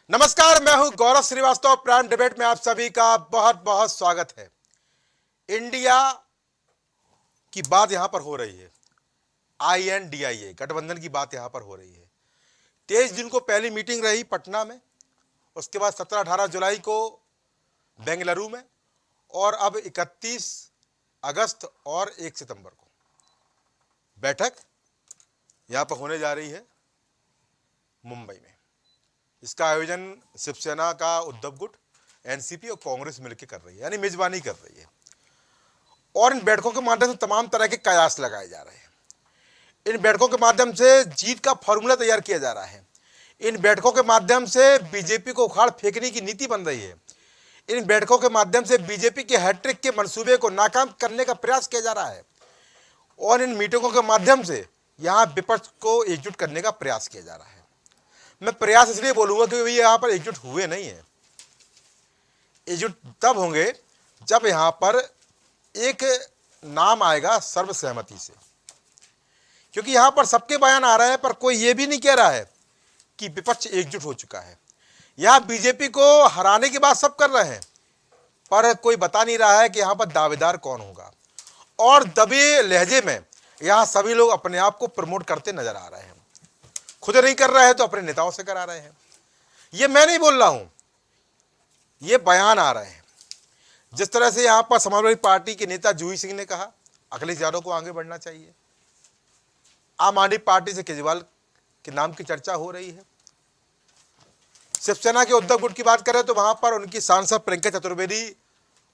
नमस्कार, मैं हूं गौरव श्रीवास्तव। प्राइम डिबेट में आप सभी का बहुत बहुत स्वागत है। इंडिया की बात यहां पर हो रही है। INDIA गठबंधन की बात यहां पर हो रही है। 23 जून को पहली मीटिंग रही पटना में, उसके बाद 17-18 जुलाई को बेंगलुरु में, और अब 31 अगस्त और 1 सितंबर को बैठक यहां पर होने जा रही है मुंबई में। इसका आयोजन शिवसेना का उद्धव गुट, एनसीपी और कांग्रेस मिलकर कर रही है, यानी मेजबानी कर रही है। और इन बैठकों के माध्यम से तमाम तरह के कयास लगाए जा रहे हैं। इन बैठकों के माध्यम से जीत का फॉर्मूला तैयार किया जा रहा है। इन बैठकों के माध्यम से बीजेपी को उखाड़ फेंकने की नीति बन रही है। इन बैठकों के माध्यम से बीजेपी के हैट्रिक के मंसूबे को नाकाम करने का प्रयास किया जा रहा है। और इन मीटिंगों के माध्यम से यहां विपक्ष को एकजुट करने का प्रयास किया जा रहा है। मैं प्रयास इसलिए बोलूंगा क्योंकि यहां पर एकजुट हुए नहीं है। एकजुट तब होंगे जब यहां पर एक नाम आएगा सर्वसहमति से, क्योंकि यहां पर सबके बयान आ रहे हैं, पर कोई ये भी नहीं कह रहा है कि विपक्ष एकजुट हो चुका है। यहां बीजेपी को हराने की बात सब कर रहे हैं, पर कोई बता नहीं रहा है कि यहां पर दावेदार कौन होगा। और दबे लहजे में यहां सभी लोग अपने आप को प्रमोट करते नजर आ रहे हैं। खुद नहीं कर रहे हैं तो अपने नेताओं से करा रहे हैं। ये मैं नहीं बोल रहा हूं, ये बयान आ रहे हैं। जिस तरह से यहां पर समाजवादी पार्टी के नेता जूही सिंह ने कहा अखिलेश यादव को आगे बढ़ना चाहिए। आम आदमी पार्टी से केजरीवाल के नाम की चर्चा हो रही है। शिवसेना के उद्धव गुट की बात करें तो वहां पर उनकी सांसद प्रियंका चतुर्वेदी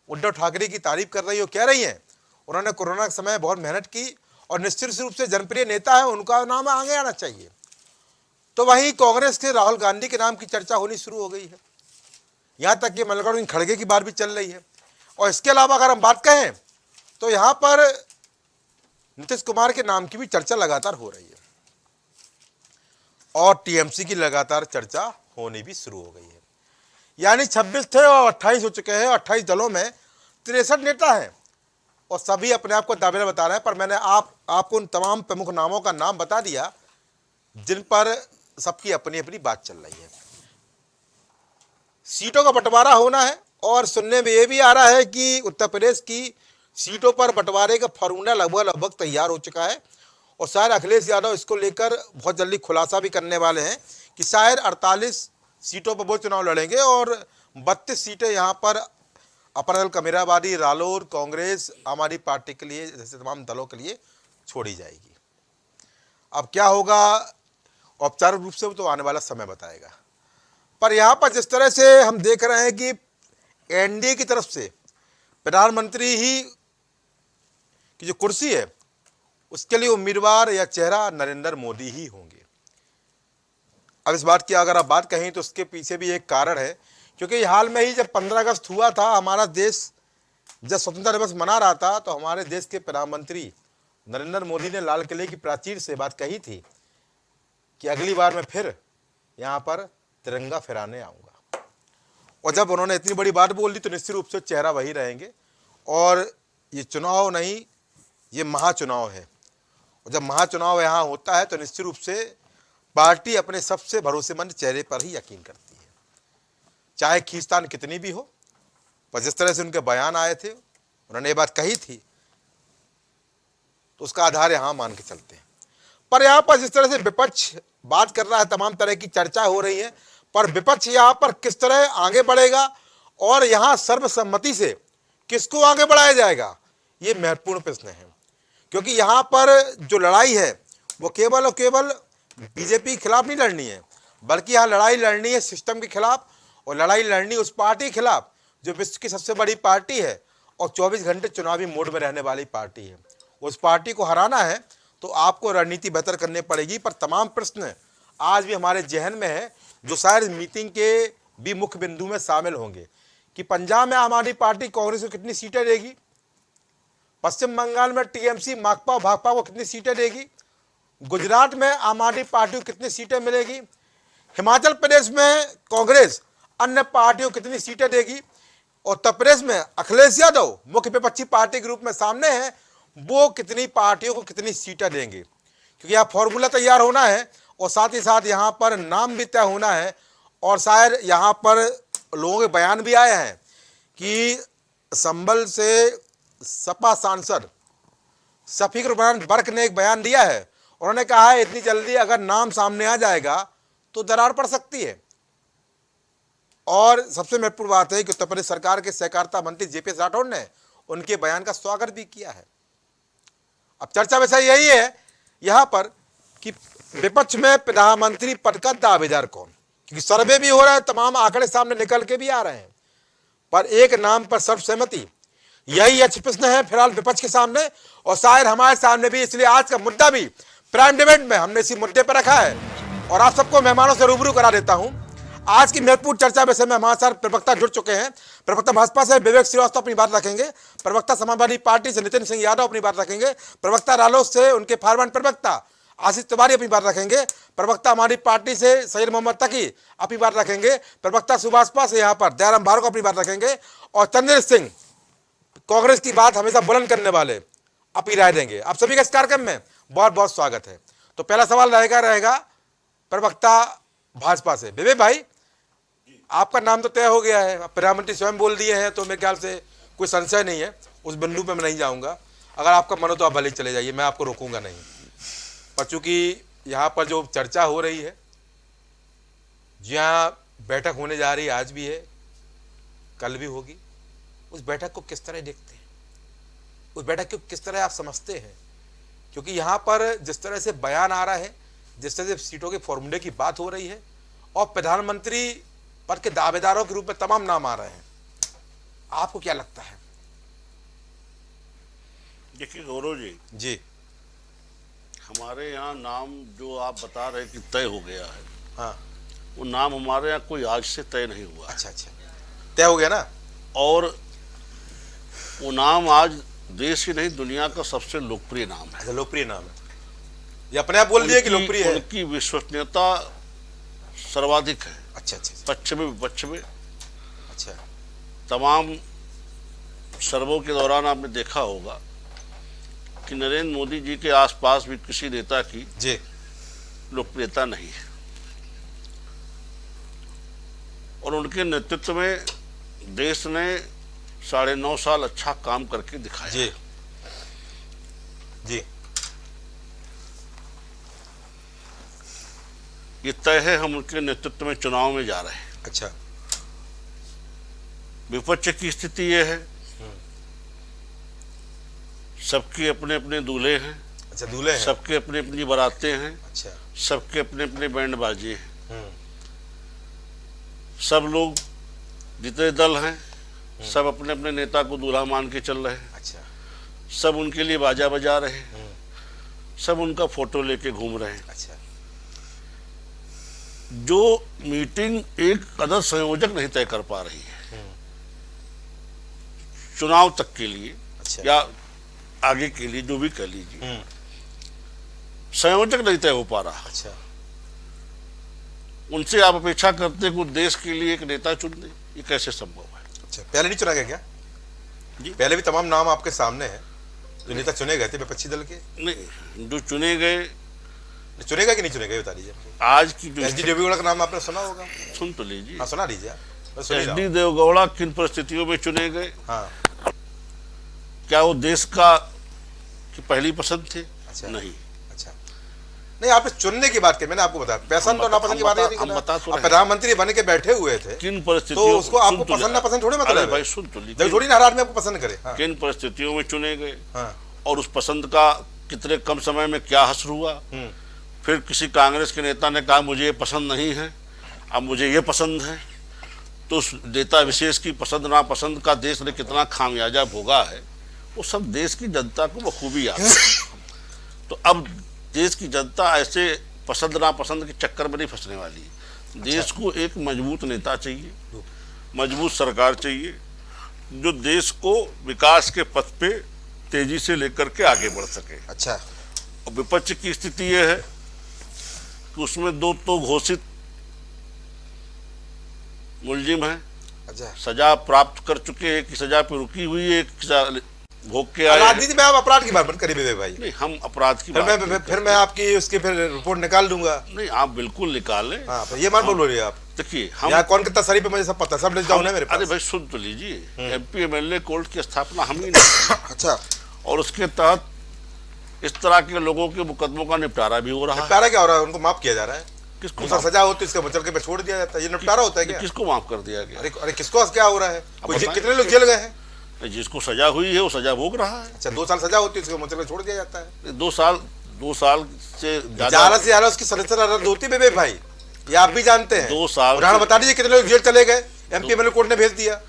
उद्धव ठाकरे की तारीफ कर रही हो, कह रही हैं उन्होंने कोरोना के समय बहुत मेहनत की और निश्चित रूप से जनप्रिय नेता है, उनका नाम आगे आना चाहिए। तो वहीं कांग्रेस के राहुल गांधी के नाम की चर्चा होनी शुरू हो गई है। यहां तक कि मल्लिकार्जुन खड़गे की बात भी चल रही है। और इसके अलावा अगर हम बात कहें तो यहां पर नीतीश कुमार के नाम की भी चर्चा लगातार हो रही है और टीएमसी की लगातार चर्चा होनी भी शुरू हो गई है। यानी 26 थे और 28 हो चुके हैं। 28 दलों में 63 नेता हैं और सभी अपने आप को दावेदार बता रहे हैं। पर मैंने आपको उन तमाम प्रमुख नामों का नाम बता दिया जिन पर सबकी अपनी अपनी बात चल रही है। सीटों का बंटवारा होना है और सुनने में यह भी आ रहा है कि उत्तर प्रदेश की सीटों पर बंटवारे का फॉर्मूला लगभग तैयार हो चुका है। और शायद अखिलेश यादव इसको लेकर बहुत जल्दी खुलासा भी करने वाले हैं कि शायद 48 सीटों पर वो चुनाव लड़ेंगे और 32 सीटें यहाँ पर अपना दल कमेरावादी, रालोर, कांग्रेस, आम आदमी पार्टी के लिए, जैसे तमाम दलों के लिए छोड़ी जाएगी। अब क्या होगा औपचारिक रूप से तो आने वाला समय बताएगा। पर यहाँ पर जिस तरह से हम देख रहे हैं कि एनडीए की तरफ से प्रधानमंत्री ही की जो कुर्सी है उसके लिए उम्मीदवार या चेहरा नरेंद्र मोदी ही होंगे। अब इस बात की अगर आप बात कहें तो उसके पीछे भी एक कारण है, क्योंकि हाल में ही जब 15 अगस्त हुआ था, हमारा देश जब स्वतंत्रता दिवस मना रहा था, तो हमारे देश के प्रधानमंत्री नरेंद्र मोदी ने लाल किले की प्राचीर से बात कही थी कि अगली बार मैं फिर यहाँ पर तिरंगा फहराने आऊँगा। और जब उन्होंने इतनी बड़ी बात बोल दी तो निश्चित रूप से चेहरा वही रहेंगे। और ये चुनाव नहीं, ये महाचुनाव है। और जब महाचुनाव यहाँ होता है तो निश्चित रूप से पार्टी अपने सबसे भरोसेमंद चेहरे पर ही यकीन करती है, चाहे खींचतान कितनी भी हो। पर जिस तरह से उनके बयान आए थे, उन्होंने ये बात कही थी, तो उसका आधार यहाँ मान के चलते हैं। पर यहाँ पर जिस तरह से विपक्ष बात कर रहा है, तमाम तरह की चर्चा हो रही है, पर विपक्ष यहाँ पर किस तरह आगे बढ़ेगा और यहाँ सर्वसम्मति से किसको आगे बढ़ाया जाएगा, ये महत्वपूर्ण प्रश्न है। क्योंकि यहाँ पर जो लड़ाई है वो केवल और केवल बीजेपी के खिलाफ नहीं लड़नी है, बल्कि यहाँ लड़ाई लड़नी है सिस्टम के खिलाफ, और लड़ाई लड़नी उस पार्टी के खिलाफ जो विश्व की सबसे बड़ी पार्टी है और 24 घंटे चुनावी मोड में रहने वाली पार्टी है। उस पार्टी को हराना है तो आपको रणनीति बेहतर करनी पड़ेगी। पर तमाम प्रश्न आज भी हमारे जहन में है, जो शायद मीटिंग के भी मुख्य बिंदु में शामिल होंगे कि पंजाब में आम आदमी पार्टी कांग्रेस को कितनी सीटें देगी, पश्चिम बंगाल में टीएमसी माकपा भाकपा को कितनी सीटें देगी, गुजरात में आम आदमी पार्टी को कितनी सीटें मिलेगी, हिमाचल प्रदेश में कांग्रेस अन्य पार्टियों को कितनी सीटें देगी, और उत्तर प्रदेश में अखिलेश यादव मुख्य विपक्षी पार्टी के रूप में सामने है, वो कितनी पार्टियों को कितनी सीटें देंगे। क्योंकि यहाँ फॉर्मूला तैयार होना है और साथ ही साथ यहाँ पर नाम भी तय होना है और शायद यहाँ पर लोगों के बयान भी आए हैं कि संभल से सपा सांसद शफीकुर रहमान बर्क ने एक बयान दिया है। उन्होंने कहा है इतनी जल्दी अगर नाम सामने आ जाएगा तो दरार पड़ सकती है। और सबसे महत्वपूर्ण बात है कि उत्तर प्रदेश सरकार के सहकारिता मंत्री जेपी राठौड़ ने उनके बयान का स्वागत भी किया है। अब चर्चा वैसा यही है यहां पर कि विपक्ष में प्रधानमंत्री पद का दावेदार कौन, क्योंकि सर्वे भी हो रहा है, तमाम आंकड़े सामने निकल के भी आ रहे हैं, पर एक नाम पर सर्वसहमति, यही अच्छी प्रश्न है फिलहाल विपक्ष के सामने और शायद हमारे सामने भी। इसलिए आज का मुद्दा भी प्राइम डिबेट में हमने इसी मुद्दे पर रखा है और आप सबको मेहमानों से रूबरू करा देता हूं। आज की महत्वपूर्ण चर्चा वैसे में हमारे साथ प्रवक्ता जुड़ चुके हैं। प्रवक्ता भाजपा से विवेक श्रीवास्तव अपनी बात रखेंगे, प्रवक्ता समाजवादी पार्टी से नितिन सिंह यादव अपनी बात रखेंगे, प्रवक्ता रालोद से उनके फार्मर प्रवक्ता आशीष तिवारी अपनी बात रखेंगे, प्रवक्ता हमारी पार्टी से सैयद मोहम्मद तकी अपनी बात रखेंगे, प्रवक्ता सुभाषपा से यहाँ पर दयाराम भार्गव अपनी बात रखेंगे और चंद्र सिंह कांग्रेस की बात हमेशा बुलंद करने वाले अपनी राय देंगे। आप सभी का इस कार्यक्रम में बहुत बहुत स्वागत है। तो पहला सवाल रहेगा प्रवक्ता भाजपा से। विवेक भाई, आपका नाम तो तय हो गया है, प्रधानमंत्री स्वयं बोल दिए हैं, तो मेरे ख्याल से कोई संशय नहीं है, उस बिंदु पे मैं नहीं जाऊंगा। अगर आपका मन हो तो आप भले ही चले जाइए, मैं आपको रोकूंगा नहीं। पर चूंकि यहाँ पर जो चर्चा हो रही है, जहाँ बैठक होने जा रही है, आज भी है, कल भी होगी, उस बैठक को किस तरह देखते हैं, उस बैठक को किस तरह आप समझते हैं? क्योंकि यहाँ पर जिस तरह से बयान आ रहा है, जिस तरह से सीटों के फॉर्मूले की बात हो रही है और प्रधानमंत्री पद के दावेदारों के रूप में तमाम नाम आ रहे हैं, आपको क्या लगता है? देखिए गौरव जी, हमारे यहाँ नाम जो आप बता रहे कि तय हो गया है, हाँ, वो नाम हमारे यहाँ कोई आज से तय नहीं हुआ। अच्छा, तय हो गया ना? और वो नाम आज देश ही नहीं दुनिया का सबसे लोकप्रिय नाम है। अच्छा, लोकप्रिय नाम है, ये अपने आप बोल दिए कि लोकप्रिय है। उनकी विश्वसनीयता सर्वाधिक है। अच्छा, पश्चिमी विपक्ष में अच्छा, तमाम सर्वों के दौरान आपने देखा होगा कि नरेंद्र मोदी जी के आसपास भी किसी नेता की जी लोकप्रियता नहीं है और उनके नेतृत्व में देश ने 9.5 साल अच्छा काम करके दिखाया। जी जी, ये तय है हम उनके नेतृत्व में चुनाव में जा रहे हैं। अच्छा, विपक्ष की स्थिति ये है, सबके अपने अपने दूल्हे हैं। अच्छा, दूल्हे हैं, सबके अपनी अपनी बारातें हैं। अच्छा, सबके अपने अपने बैंड बाजे हैं। सब लोग जितने दल हैं सब अपने अपने नेता को दूल्हा मान के चल रहे हैं। अच्छा, सब उनके लिए बाजा बजा रहे हैं, सब उनका फोटो लेके घूम रहे हैं। अच्छा, जो मीटिंग एक कदर संयोजक नहीं तय कर पा रही है चुनाव तक के लिए, अच्छा, या आगे के लिए जो भी कह लीजिए, संयोजक नहीं तय हो पा रहा। अच्छा, उनसे आप अपेक्षा करते कि देश के लिए एक नेता चुन दे, ये कैसे संभव है? अच्छा, पहले नहीं चुना गया क्या जी? पहले भी तमाम नाम आपके सामने हैं जो नेता चुने गए थे विपक्षी दल के। नहीं, जो चुने गए, चुनेगा कि नहीं चुनेगा बता दीजिए। आज की जो एचडी देवगौड़ा का नाम आपने सुना होगा, सुन तो लीजिए। हाँ, सुना लीजिए। एचडी देवगौड़ा किन परिस्थितियों में चुने गए? हाँ, क्या वो देश का की पहली पसंद थे? अच्छा, नहीं। अच्छा, नहीं, आपने चुनने की बात की, मैंने आपको बताया पसंद और नापसंद की बात नहीं। प्रधानमंत्री बन के बैठे हुए थे, किन परिस्थितियों, तो उसको आपको पसंद ना पसंद थोड़ी मतलब है भाई, सुन तो लीजिए, जब थोड़ी ना आदमी आपको पसंद करे। हाँ, किन परिस्थितियों में चुने गए, हाँ, और उस पसंद का कितने कम समय में क्या हश्र हुआ। फिर किसी कांग्रेस के नेता ने कहा मुझे ये पसंद नहीं है, अब मुझे ये पसंद है, तो उस नेता विशेष की पसंद नापसंद का देश ने कितना खामियाजा भोगा है, वो सब देश की जनता को बखूबी याद है। तो अब देश की जनता ऐसे पसंद नापसंद के चक्कर में नहीं फंसने वाली है। देश को एक मजबूत नेता चाहिए, मजबूत सरकार चाहिए जो देश को विकास के पथ पे तेजी से लेकर के आगे बढ़ सके। अच्छा, और विपक्ष की स्थिति ये है कि उसमें दो तो घोषित मुलजिम हैं, अच्छा, सजा प्राप्त कर चुके हैं, एक की सजा पे रुकी हुई है, एक भोग के आए। राजनीति में आप अपराध की बात मत करिए विवेक भाई। नहीं, हम अपराध की फिर बात मैं फिर मैं आपकी उसकी फिर रिपोर्ट निकाल दूंगा। नहीं, आप बिल्कुल निकालें। हाँ, तो ये मान बोल रही है आप। देखिए, हम यहाँ कौन कितना शरीफ है मुझे सब पता, सब लिस्ट डाउन है मेरे अरे पास। भाई सुन तो लीजिए, एमपी एमएलए कोर्ट की स्थापना हम ही ने अच्छा, और उसके तहत इस तरह के लोगों के मुकदमों का निपटारा भी हो रहा है। निपटारा क्या हो रहा है? उनको माफ किया जा रहा है। किसको उनका सजा होती है, इसका बचल के पे छोड़ दिया जाता है। ये निपटारा होता है क्या? किसको माफ कर दिया गया? अरे किसको क्या हो रहा है? बताएं। कितने लोग जेल गए हैं? जिसको सजा हुई है वो सजा भोग रहा है। अच्छा, 2 साल सजा होती है, इसको बचल के छोड़ दिया जाता है। 2 साल से ज्यादा से ज्यादा उसकी सदस्यता रद्द होती है विवेक भाई, ये आप भी जानते हैं। 2 साल उदाहरण बता दीजिए कितने लोग जेल चले गए, एमपी एमएलए कोर्ट ने भेज दिया।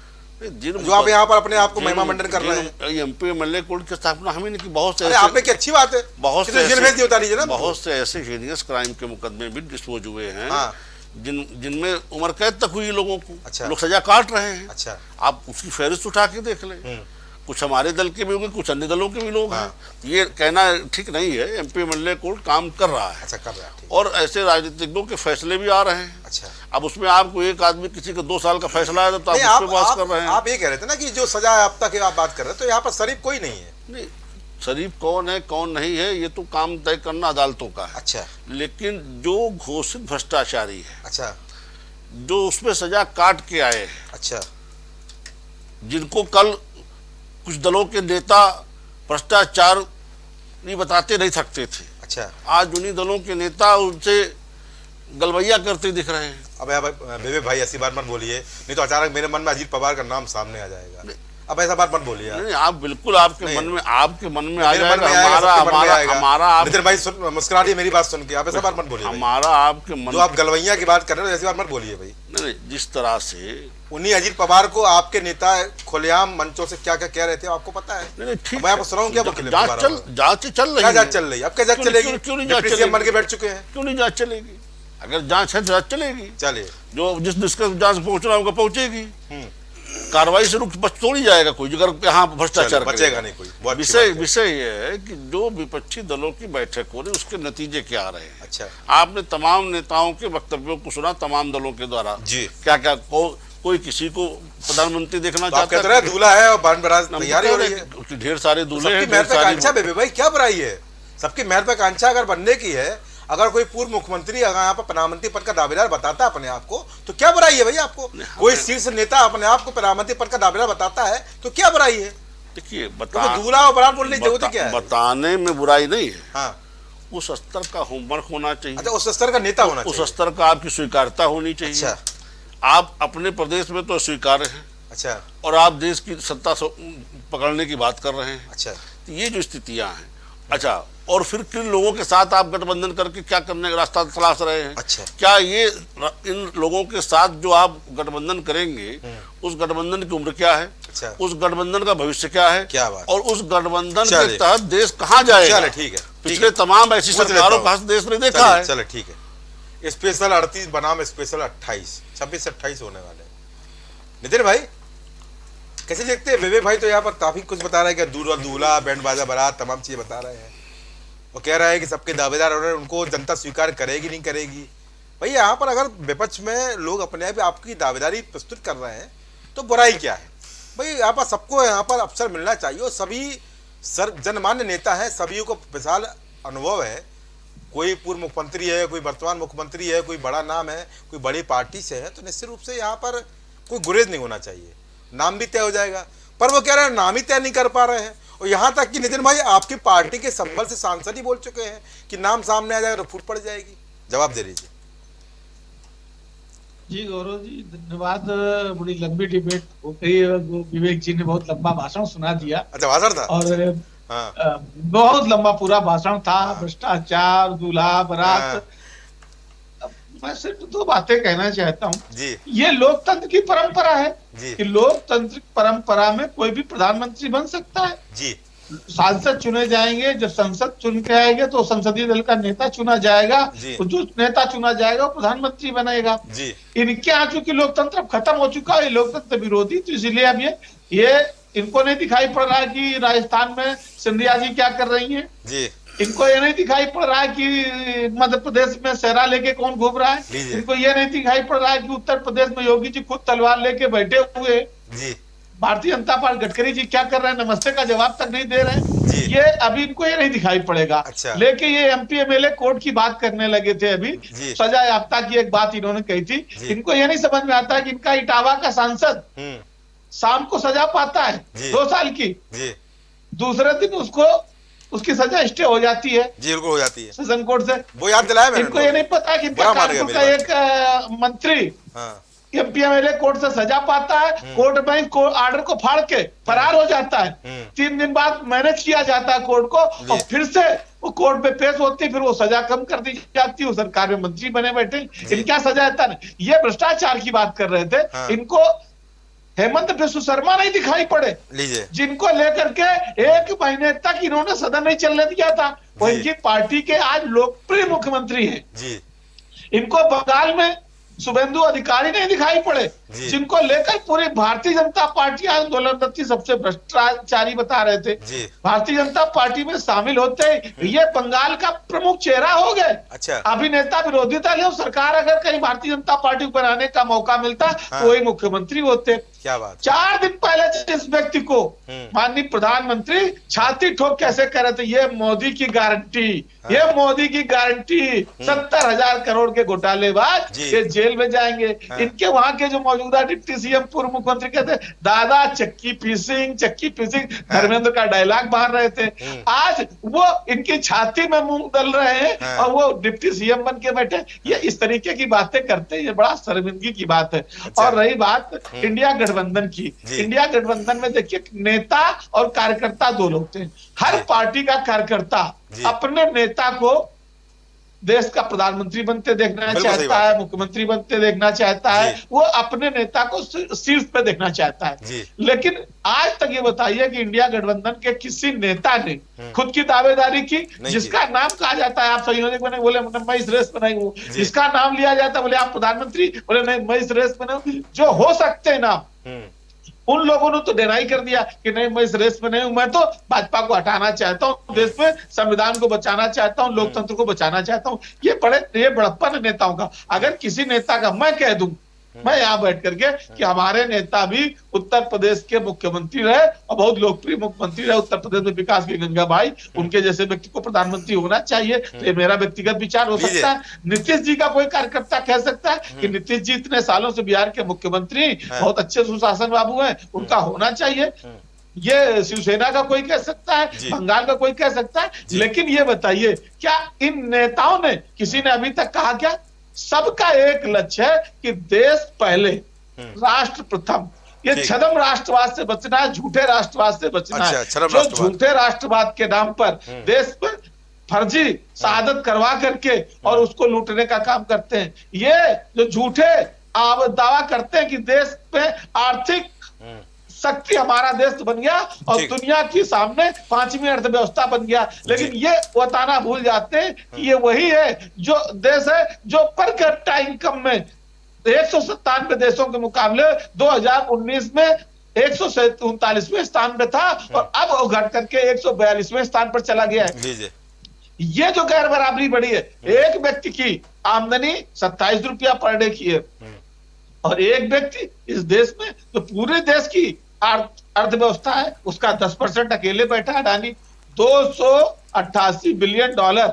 जो आप यहाँ पर अपने आप को महिमा मंडन कर रहे हैं। एमपी एमएलए कोर्ट की स्थापना हम ही नहीं की। बहुत से आपने की अच्छी बात है, बहुत से जेल भेज दिया, बता दीजिए ना। बहुत से ऐसे हीनियस क्राइम के मुकदमे भी डिस्पोज हुए हैं। हाँ। जिनमें उम्र कैद तक हुई लोगों को। अच्छा। लोग सजा काट रहे हैं। अच्छा, आप उसकी फहरिस्त उठा के देख लें। कुछ हमारे दल के भी होंगे, कुछ अन्य दलों के भी लोग हैं। ये कहना ठीक नहीं है। एमपी एमएलए कोर्ट काम कर रहा है। अच्छा, कर रहा है, ठीक। और ऐसे राजनीतिज्ञों के फैसले भी आ रहे हैं। अच्छा, अब उसमें आपको एक आदमी किसी का 2 साल का फैसला है तो आप उस पे बात कर रहे हैं। आप ये कह रहे थे ना कि जो सजा है अब तक आप बात कर रहे हैं, तो यहाँ पर शरीफ कोई नहीं है। नहीं, शरीफ कौन है कौन नहीं है ये तो काम तय करना अदालतों का है। अच्छा, लेकिन जो घोषित भ्रष्टाचारी है, अच्छा, जो उसमें सजा काट के आए हैं, अच्छा, जिनको कल कुछ दलों के नेता भ्रष्टाचार नहीं बताते नहीं थकते थे, अच्छा, आज उन्हीं दलों के नेता उनसे गलबैया करते दिख रहे हैं। अब विवेक भाई ऐसी बात मत बोलिए, नहीं तो अचानक मेरे मन में अजीत पवार का नाम सामने आ जाएगा। अब ऐसा बात मत बोलिए। नहीं, आप बिल्कुल आपके मन में आ जाएगा। हमारा नितिन भाई मुस्कुरा रही मेरी बात सुन के, आप ऐसा बात मत बोलिए। हमारा आपके मन, जो आप गलवैया की बात कर रहे हो ऐसी बात मत बोलिए भाई। नहीं, जिस तरह से उन्हीं अजीत पवार को आपके नेता खुलेआम मंचों से क्या क्या कह रहे थे आपको पता है? नहीं, ठीक मैं आपको सुनाऊं क्या? जांच चल रही है। क्या जांच चल रही है? अब क्या जांच चलेगी? क्यों नहीं जांच चलेगी? बन के बैठ चुके हैं, क्यों नहीं जांच चलेगी? अगर जांच है तो जांच चलेगी। चलिए, जो जिस निष्कर्ष जांच पहुंचना होगा पहुंचेगी। कार्रवाई से रुक बच थोड़ी जाएगा कोई, अगर यहाँ भ्रष्टाचार बचेगा नहीं कोई। विषय ये है कि जो विपक्षी दलों की बैठक हो रही उसके नतीजे क्या आ रहे हैं। अच्छा, आपने तमाम नेताओं के वक्तव्यों को सुना, तमाम दलों के द्वारा जी। क्या क्या कोई किसी को प्रधानमंत्री देखना चाहता है, दूल्हा है और तैयारी हो रही है। ढेर सारे दूल्हे हैं। महत्वाकांक्षा बेबी भाई क्या बुराई है? सबकी महत्वाकांक्षा अगर बनने की है, अगर कोई पूर्व मुख्यमंत्री अगर यहाँ पर प्रधानमंत्री पद का दावेदार बताता है अपने आप को, तो क्या बुराई है भाई? आपको कोई शीर्ष नेता अपने आप को प्रधानमंत्री पद का दावेदार बताता है तो क्या बुराई है? देखिए, दूल्हा और बारात बोलने की जरूरत क्या है? बताने में बुराई नहीं है। हाँ, उस स्तर का होमवर्क होना चाहिए। अच्छा, उस स्तर का नेता होना चाहिए। उस स्तर का आपकी स्वीकारता होनी चाहिए। अच्छा, आप अपने प्रदेश में तो स्वीकार हैं। अच्छा, और आप देश की सत्ता पकड़ने की बात कर रहे हैं। अच्छा, तो ये जो स्थितियां हैं, अच्छा, और फिर किन लोगों के साथ आप गठबंधन करके क्या करने का रास्ता तलाश रहे हैं? अच्छा, क्या ये इन लोगों के साथ जो आप गठबंधन करेंगे उस गठबंधन की उम्र क्या है? अच्छा, उस गठबंधन का भविष्य क्या है? क्या बात? और उस गठबंधन के तहत देश कहाँ जाएगा? चले, ठीक है। पिछले तमाम ऐसी सरकारों का देश में देखा है। चले, ठीक है। स्पेशल 38 बनाम स्पेशल 28, 26 से 28 होने वाले। नितिन भाई कैसे देखते हैं? विवेक भाई तो यहाँ पर काफी कुछ बता रहे हैं कि दूल्हा बैंड बाजा बारात तमाम चीजें बता रहे हैं। वो कह रहा है कि सबके दावेदार हो रहे हैं, उनको जनता स्वीकार करेगी नहीं करेगी। भाई यहाँ पर अगर विपक्ष में लोग अपने आप आपकी दावेदारी प्रस्तुत कर रहे हैं तो बुराई क्या है? भाई यहाँ पर सबको यहाँ पर अवसर मिलना चाहिए और सभी जनमान्य नेता हैं, सभी को विशाल अनुभव है। कोई पूर्व मुख्यमंत्री है, कोई वर्तमान मुख्यमंत्री है, कोई बड़ा नाम है, कोई बड़ी पार्टी से है, तो निश्चित रूप से यहाँ पर कोई गुरेज नहीं होना चाहिए। नाम भी तय हो जाएगा, पर वो कह रहे हैं नाम ही तय नहीं कर पा रहे हैं। और यहाँ तक कि नितिन भाई आपकी पार्टी के संबल से सांसद ही बोल चुके हैं कि नाम सामने आ जाएगा तो फूट पड़ जाएगी। जवाब दे लीजिए। जी गौरव जी, धन्यवाद। बड़ी लंबी डिबेट हो गई। विवेक जी ने बहुत लंबा भाषण सुना दिया। अच्छा, भाषण था? और हाँ। बहुत लंबा पूरा भाषण था। भ्रष्टाचार, दूल्हा बारात। मैं सिर्फ 2 बातें कहना चाहता हूँ जी। ये लोकतंत्र की परंपरा है जी। कि लोकतंत्र की परंपरा में कोई भी प्रधानमंत्री बन सकता है जी। सांसद चुने जाएंगे, जब संसद चुन के आएंगे तो संसदीय दल का नेता चुना जाएगा, तो जो नेता चुना जाएगा वो प्रधानमंत्री बनेगा जी। इनके यहाँ चूंकि लोकतंत्र अब खत्म हो चुका है, लोकतंत्र विरोधी, तो इसलिए अब ये इनको नहीं दिखाई पड़ रहा है कि राजस्थान में सिंधिया जी क्या कर रही हैं जी। इनको ये नहीं दिखाई पड़ रहा है कि मध्य प्रदेश में सेहरा लेके कौन घूम रहा है। इनको ये नहीं दिखाई पड़ रहा है कि उत्तर प्रदेश में योगी जी खुद तलवार लेके बैठे हुए जी। भारतीय जनता पार्टी गडकरी जी क्या कर रहे हैं, नमस्ते का जवाब तक नहीं दे रहे हैं। जी। ये अभी इनको ये नहीं दिखाई पड़ेगा। अच्छा। लेकिन ये एमपी एमएलए कोर्ट की बात करने लगे थे अभी, जी। सजा याफ्ता की एक बात इन्होंने कही थी। इनको ये नहीं समझ में आता कि इनका इटावा का सांसद शाम को सजा पाता है 2 साल की, जी। दूसरे दिन उसकी सजा स्टे हो जाती है, जी बिल्कुल हो जाती है सेशन कोर्ट से। वो याद दिलाया मैंने। इनको ये नहीं पता कि इनका कानपुर का एक मंत्री एमपी एमएलए कोर्ट से सजा पाता है, कोर्ट बैंक ऑर्डर को फाड़ के फरार हो जाता है, 3 दिन बाद मैनेज किया जाता है कोर्ट को, और फिर से वो कोर्ट में पेश होती है, फिर वो सजा कम कर दी जाती है, वो सरकार में मंत्री बने बैठे। इन क्या सजा देता है? ये भ्रष्टाचार की बात कर रहे थे। इनको हेमंत बिस्व शर्मा नहीं दिखाई पड़े, जिनको लेकर के 1 महीने तक इन्होंने सदन नहीं चलने दिया था। वो इनकी पार्टी के आज लोकप्रिय मुख्यमंत्री हैं। इनको बंगाल में शुभेंदु अधिकारी नहीं दिखाई पड़े, जिनको लेकर पूरी भारतीय जनता पार्टी आंदोलनरत सबसे भ्रष्टाचारी बता रहे थे। भारतीय जनता पार्टी में शामिल होते ही ये बंगाल का प्रमुख चेहरा हो गए। अच्छा। अभिनेता विरोधिता ले सरकार अगर कहीं भारतीय जनता पार्टी को बनाने का मौका मिलता तो वही मुख्यमंत्री होते। क्या बात। 4 दिन पहले जिस व्यक्ति को माननीय प्रधानमंत्री छाती ठोक कैसे कह रहे थे, ये मोदी की गारंटी, ये मोदी की गारंटी, 70,000 करोड़ के घोटालेबाज ये जेल में जाएंगे। इनके वहां के जो मौजूदा डिप्टी सीएम पूर्व मुख्यमंत्री कहते दादा चक्की पीसिंग धर्मेंद्र का डायलॉग मार रहे थे। आज वो इनकी छाती में मूंग दल रहे हैं और वो डिप्टी सीएम बन के बैठे। ये इस तरीके की बातें करते हैं, ये बड़ा शर्मिंदगी की बात है। और रही बात इंडिया गठबंधन की, इंडिया गठबंधन में देखिए नेता और कार्यकर्ता 2 लोग थे। हर पार्टी का कार्यकर्ता अपने नेता को देश का प्रधानमंत्री बनते देखना चाहता है, मुख्यमंत्री बनते देखना चाहता है, वो अपने नेता को शीर्ष पे देखना चाहता है। लेकिन आज तक ये बताइए कि इंडिया गठबंधन के किसी नेता ने खुद की दावेदारी की, जिसका नाम कहा जाता है आप संयोजक बने, बोले मैं इस रेस में नहीं हूं, जिसका नाम लिया जाता है बोले आप प्रधानमंत्री, बोले नहीं मैं इस रेस में नहीं हूं। जो हो सकते हैं नाम उन लोगों ने तो डिनाई कर दिया कि नहीं मैं इस रेस में नहीं हूं, मैं तो भाजपा को हटाना चाहता हूं, देश में संविधान को बचाना चाहता हूं, लोकतंत्र को बचाना चाहता हूं। ये बड़प्पन है नेताओं का। अगर किसी नेता का मैं कह दूं, मैं यहां बैठ करके कि हमारे नेता भी उत्तर प्रदेश के मुख्यमंत्री रहे और बहुत लोकप्रिय मुख्यमंत्री रहे, उत्तर प्रदेश में विकास के गंगा भाई, उनके जैसे व्यक्ति को प्रधानमंत्री होना चाहिए, तो ये मेरा व्यक्तिगत विचार हो सकता है। नीतीश जी का कोई कार्यकर्ता कह सकता है कि नीतीश जी इतने सालों से बिहार के मुख्यमंत्री, बहुत अच्छे सुशासन बाबू हैं, उनका होना चाहिए। ये शिवसेना का कोई कह सकता है, बंगाल का कोई कह सकता है। लेकिन ये बताइए क्या इन नेताओं ने किसी ने अभी तक कहा क्या? सबका एक लक्ष्य है कि देश पहले, राष्ट्र प्रथम। ये छद्म राष्ट्रवाद से बचना है, झूठे राष्ट्रवाद से बचना है। जो झूठे राष्ट्रवाद के नाम पर देश पर फर्जी शहादत करवा करके और उसको लूटने का काम करते हैं। ये जो झूठे दावा करते हैं कि देश में आर्थिक शक्ति हमारा देश बन गया और दुनिया के सामने 5वीं अर्थव्यवस्था बन गया, लेकिन ये बताना भूल जाते हैं कि ये वही है जो देश है जो पर कैपिटा इनकम में 197 देशों के मुकाबले 2019 में 139वें स्थान पे था और अब वो घट करके 142वें स्थान पर चला गया है। ये जो गैर बराबरी बढ़ी है, एक व्यक्ति की आमदनी 27 रुपया पर डे की है और एक व्यक्ति इस देश में जो पूरे देश की अर्थव्यवस्था है उसका 10% अकेले बैठा है। अडानी 288 बिलियन डॉलर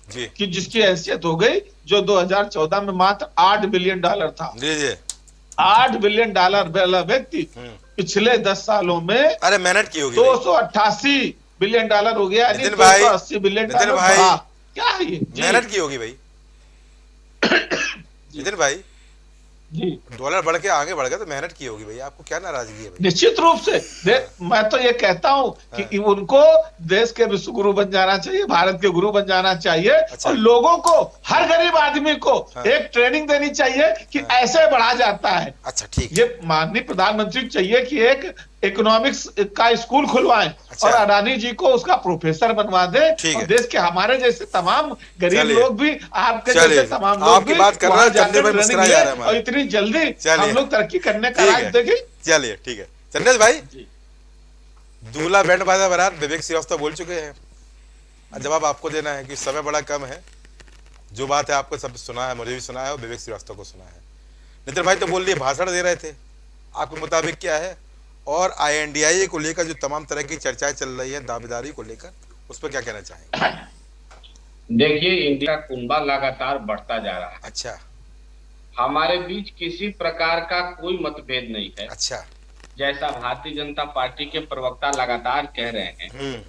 की जिसकी हैसियत हो गई, जो 2014 में मात्र 8 बिलियन डॉलर था। 8 बिलियन डॉलर वाला व्यक्ति पिछले 10 सालों में अरे मेहनत की होगी 288 बिलियन डॉलर हो गया, 280 बिलियन डॉलर। क्या है ये? मेहनत की होगी भाई नितिन भाई जी। डॉलर बढ़ के आगे बढ़ गया तो मेहनत की होगी भाई, आपको क्या नाराजगी है भाई? निश्चित रूप से मैं तो ये कहता हूं कि उनको देश के विश्व गुरु बन जाना चाहिए, भारत के गुरु बन जाना चाहिए। और लोगों को, हर गरीब आदमी को एक ट्रेनिंग देनी चाहिए कि ऐसे बढ़ा जाता है। अच्छा ठीक। ये माननीय प्रधानमंत्री चाहिए कि एक इकोनॉमिक्स का स्कूल खुलवाएं और अडानी जी को उसका प्रोफेसर बनवा दे और देश के हमारे जैसे तमाम गरीब लोग भी, आपके जैसे तमाम लोग भी बात कर रहे हैं और इतनी जल्दी हम लोग तरक्की करने का राज देखें। चलिए ठीक है चंदेश भाई, दूल्हा बैंड बाजा बारात विवेक श्रीवास्तव बोल चुके हैं। जवाब आपको देना है कि समय बड़ा कम है, जो बात है आपको सब सुना है, मुझे भी सुना है और विवेक श्रीवास्तव को सुना है। नितिन भाई तो बोल लिए भाषण दे रहे थे, आपके मुताबिक क्या है और INDIA को लेकर जो तमाम तरह की चर्चाएं चल रही हैं दावेदारी को लेकर, उस पर क्या कहना चाहेंगे? देखिए, इंडिया का कुनबा लगातार बढ़ता जा रहा है। अच्छा। हमारे बीच किसी प्रकार का कोई मतभेद नहीं है। अच्छा। जैसा भारतीय जनता पार्टी के प्रवक्ता लगातार कह रहे हैं,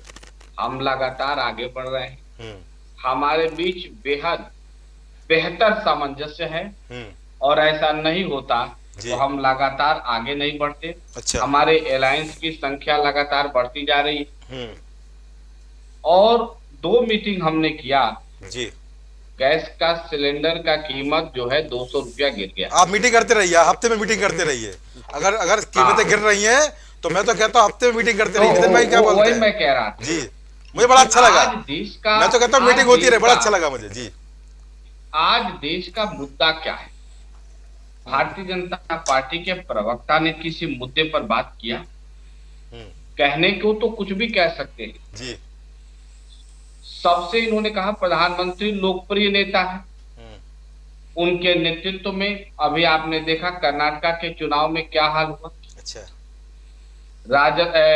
हम लगातार आगे बढ़ रहे हैं। हमारे बीच बेहद बेहतर सामंजस्य है, और ऐसा नहीं होता तो हम लगातार आगे नहीं बढ़ते। अच्छा। हमारे अलायंस की संख्या लगातार बढ़ती जा रही है। और 2 मीटिंग हमने किया जी। गैस का सिलेंडर का कीमत जो है 200 रुपया गिर गया। आप मीटिंग करते रहिए, हफ्ते में मीटिंग करते रहिए। अगर कीमतें गिर रही हैं तो मैं तो कहता हूँ हफ्ते में मीटिंग करते रहिए। नितिन भाई क्या बोलते हैं? वही मैं कह रहा था जी, मुझे बड़ा अच्छा लगा। आज देश का, मैं तो कहता हूँ मीटिंग होती रहे, बड़ा अच्छा लगा मुझे। जी, आज देश का मुद्दा क्या है? भारतीय जनता पार्टी के प्रवक्ता ने किसी मुद्दे पर बात किया? कहने को तो कुछ भी कह सकते हैं जी। सबसे इन्होंने कहा प्रधानमंत्री लोकप्रिय नेता है, उनके नेतृत्व में अभी आपने देखा कर्नाटक के चुनाव में क्या हाल हुआ। अच्छा।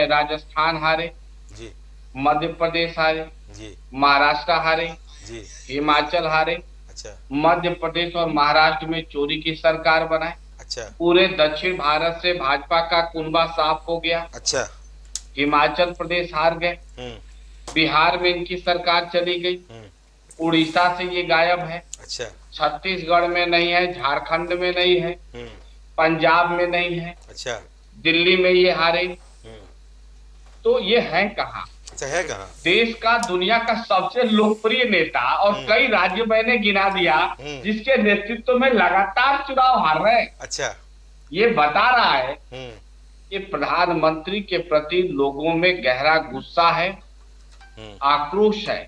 राजस्थान हारे जी, मध्य प्रदेश हारे जी, महाराष्ट्र हारे जी, हिमाचल हारे। अच्छा, मध्य प्रदेश और महाराष्ट्र में चोरी की सरकार बनाए। अच्छा, पूरे दक्षिण भारत से भाजपा का कुनबा साफ हो गया। अच्छा, हिमाचल प्रदेश हार गए, बिहार में इनकी सरकार चली गई, उड़ीसा से ये गायब है, अच्छा, छत्तीसगढ़ में नहीं है, झारखंड में नहीं है, पंजाब में नहीं है, अच्छा, दिल्ली में ये हारे। तो ये है कहाँ? अच्छा, है कहाँ? देश का दुनिया का सबसे लोकप्रिय नेता, और कई राज्य मैंने गिना दिया जिसके नेतृत्व में लगातार चुनाव हार रहे हैं। अच्छा। ये बता रहा है कि प्रधानमंत्री के प्रति लोगों में गहरा गुस्सा है, आक्रोश है।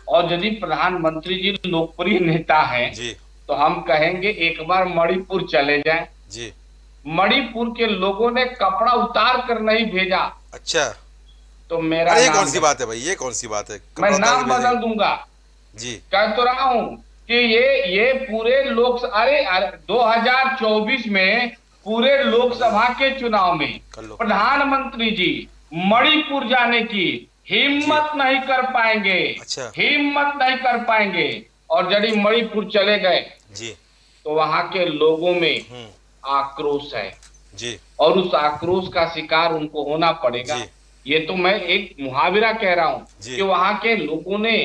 और यदि प्रधानमंत्री जी लोकप्रिय नेता हैं जी, तो हम कहेंगे एक बार मणिपुर चले जाएं। जी। मणिपुर के लोगों ने कपड़ा उतार कर नहीं भेजा। अच्छा। तो मेरा ये कौन सी बात है भाई? ये कौन सी बात है? मैं नाम बदल दूंगा। जी, कह तो रहा हूं कि ये पूरे अरे 2024 में पूरे लोकसभा के चुनाव में प्रधानमंत्री जी मणिपुर जाने की हिम्मत नहीं कर पाएंगे। अच्छा। हिम्मत नहीं कर पाएंगे। और यदि मणिपुर चले गए जी, तो वहां के लोगों में आक्रोश है जी, और उस आक्रोश का शिकार उनको होना पड़ेगा। जी। ये तो मैं एक मुहावरा कह रहा हूँ कि वहां के लोगों ने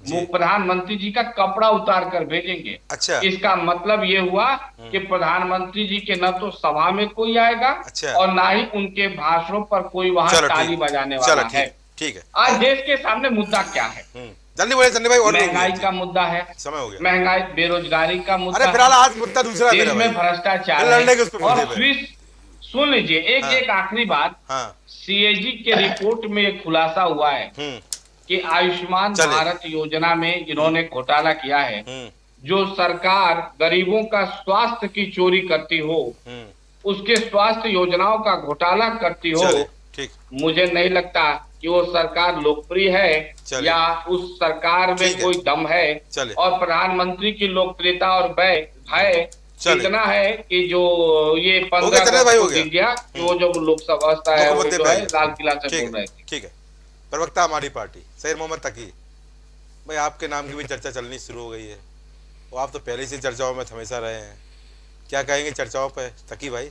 प्रधानमंत्री जी का कपड़ा उतार कर भेजेंगे। अच्छा। इसका मतलब ये हुआ कि प्रधानमंत्री जी के न तो सभा में कोई आएगा, अच्छा, और ना ही उनके भाषणों पर कोई वहां ताली बजाने वाला है। ठीक है। आज देश के सामने मुद्दा क्या है? जल्दी बोले चंद्र भाई। और महंगाई का मुद्दा है, समय हो गया। महंगाई, बेरोजगारी का मुद्दा। अरे फिलहाल आज मुद्दा दूसरा है देश में भ्रष्टाचार है। और सुन लीजिए एक आखिरी बात। CAG के रिपोर्ट में एक खुलासा हुआ है कि आयुष्मान भारत योजना में जिन्होंने घोटाला किया है, जो सरकार गरीबों का स्वास्थ्य की चोरी करती हो, उसके स्वास्थ्य योजनाओं का घोटाला करती हो, मुझे नहीं लगता कि वो सरकार लोकप्रिय है या उस सरकार में कोई दम है। और प्रधानमंत्री की लोकप्रियता और भय इतना है कि जो ये 15 को दिख गया कि वो जो लोकसभा है वो जो है लाल किला से बोल रहे थे। ठीक है। प्रवक्ता हमारी पार्टी सैयद मोहम्मद तकी भाई, आपके नाम की भी चर्चा चलनी शुरू हो गई है। वो आप तो पहले से चर्चाओं में हमेशा रहे हैं, क्या कहेंगे चर्चाओं पे तकी भाई?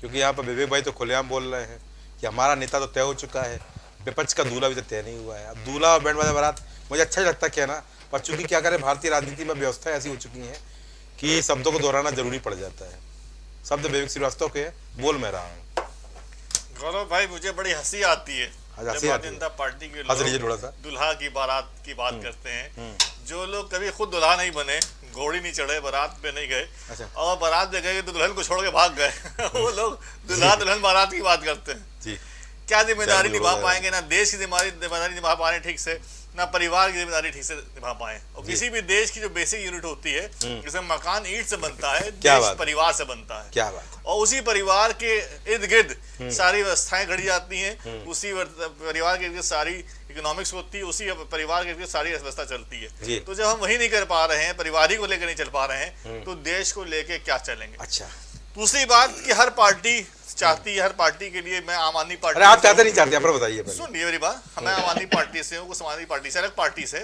क्योंकि यहाँ पर विवेक भाई तो खुलेआम बोल रहे हैं कि हमारा नेता तो तय हो चुका है, विपक्ष का दूल्हा भी तो तय नहीं हुआ है। अब दूल्हा और बैंड बाजा बारात मुझे अच्छा लगता है कहना, पर चूंकि क्या करें भारतीय राजनीति में व्यवस्था ऐसी हो चुकी है कि शब्दों को दोहराना जरूरी पड़ जाता है। शब्द विवेक श्रीवास्तव के बोल मैं रहा हूँ। गौरव भाई, मुझे बड़ी हंसी आती है जब भारतीय जनता पार्टी के लोग दुल्हा की बारात की बात करते हैं। जो लोग कभी खुद दुल्हा नहीं बने, घोड़ी नहीं चढ़े, बारात पे नहीं गए, और बारात में गए तो दुल्हन को छोड़ के भाग गए वो लोग दुल्हा दुल्हन बारात की बात करते हैं। जी, क्या जिम्मेदारी निभा पाएंगे? ना देश की जिम्मेदारी निभा पा रहे ठीक से, ना परिवार की जिम्मेदारी ठीक से निभा पाए। और किसी भी देश की जो बेसिक यूनिट होती है, जैसे मकान ईंट से बनता है, देश परिवार से बनता है। क्या बात। और उसी परिवार के इर्द गिर्द सारी व्यवस्थाएं घड़ी जाती हैं, उसी परिवार के इर्द सारी इकोनॉमिक्स होती है, उसी परिवार के इर्द सारी व्यवस्था चलती है। तो जब हम वही नहीं कर पा रहे हैं, परिवार ही को लेकर नहीं चल पा रहे हैं, तो देश को लेके क्या चलेंगे? अच्छा। दूसरी बात कि हर पार्टी चाहती है हर पार्टी के लिए। मैं आम आदमी पार्टी, अरे आप चाहते नहीं चाहते, आप बताइए। सुनिए मेरी बात, मैं आम आदमी पार्टी से हूँ, वो समाजवादी पार्टी से, अलग पार्टी से।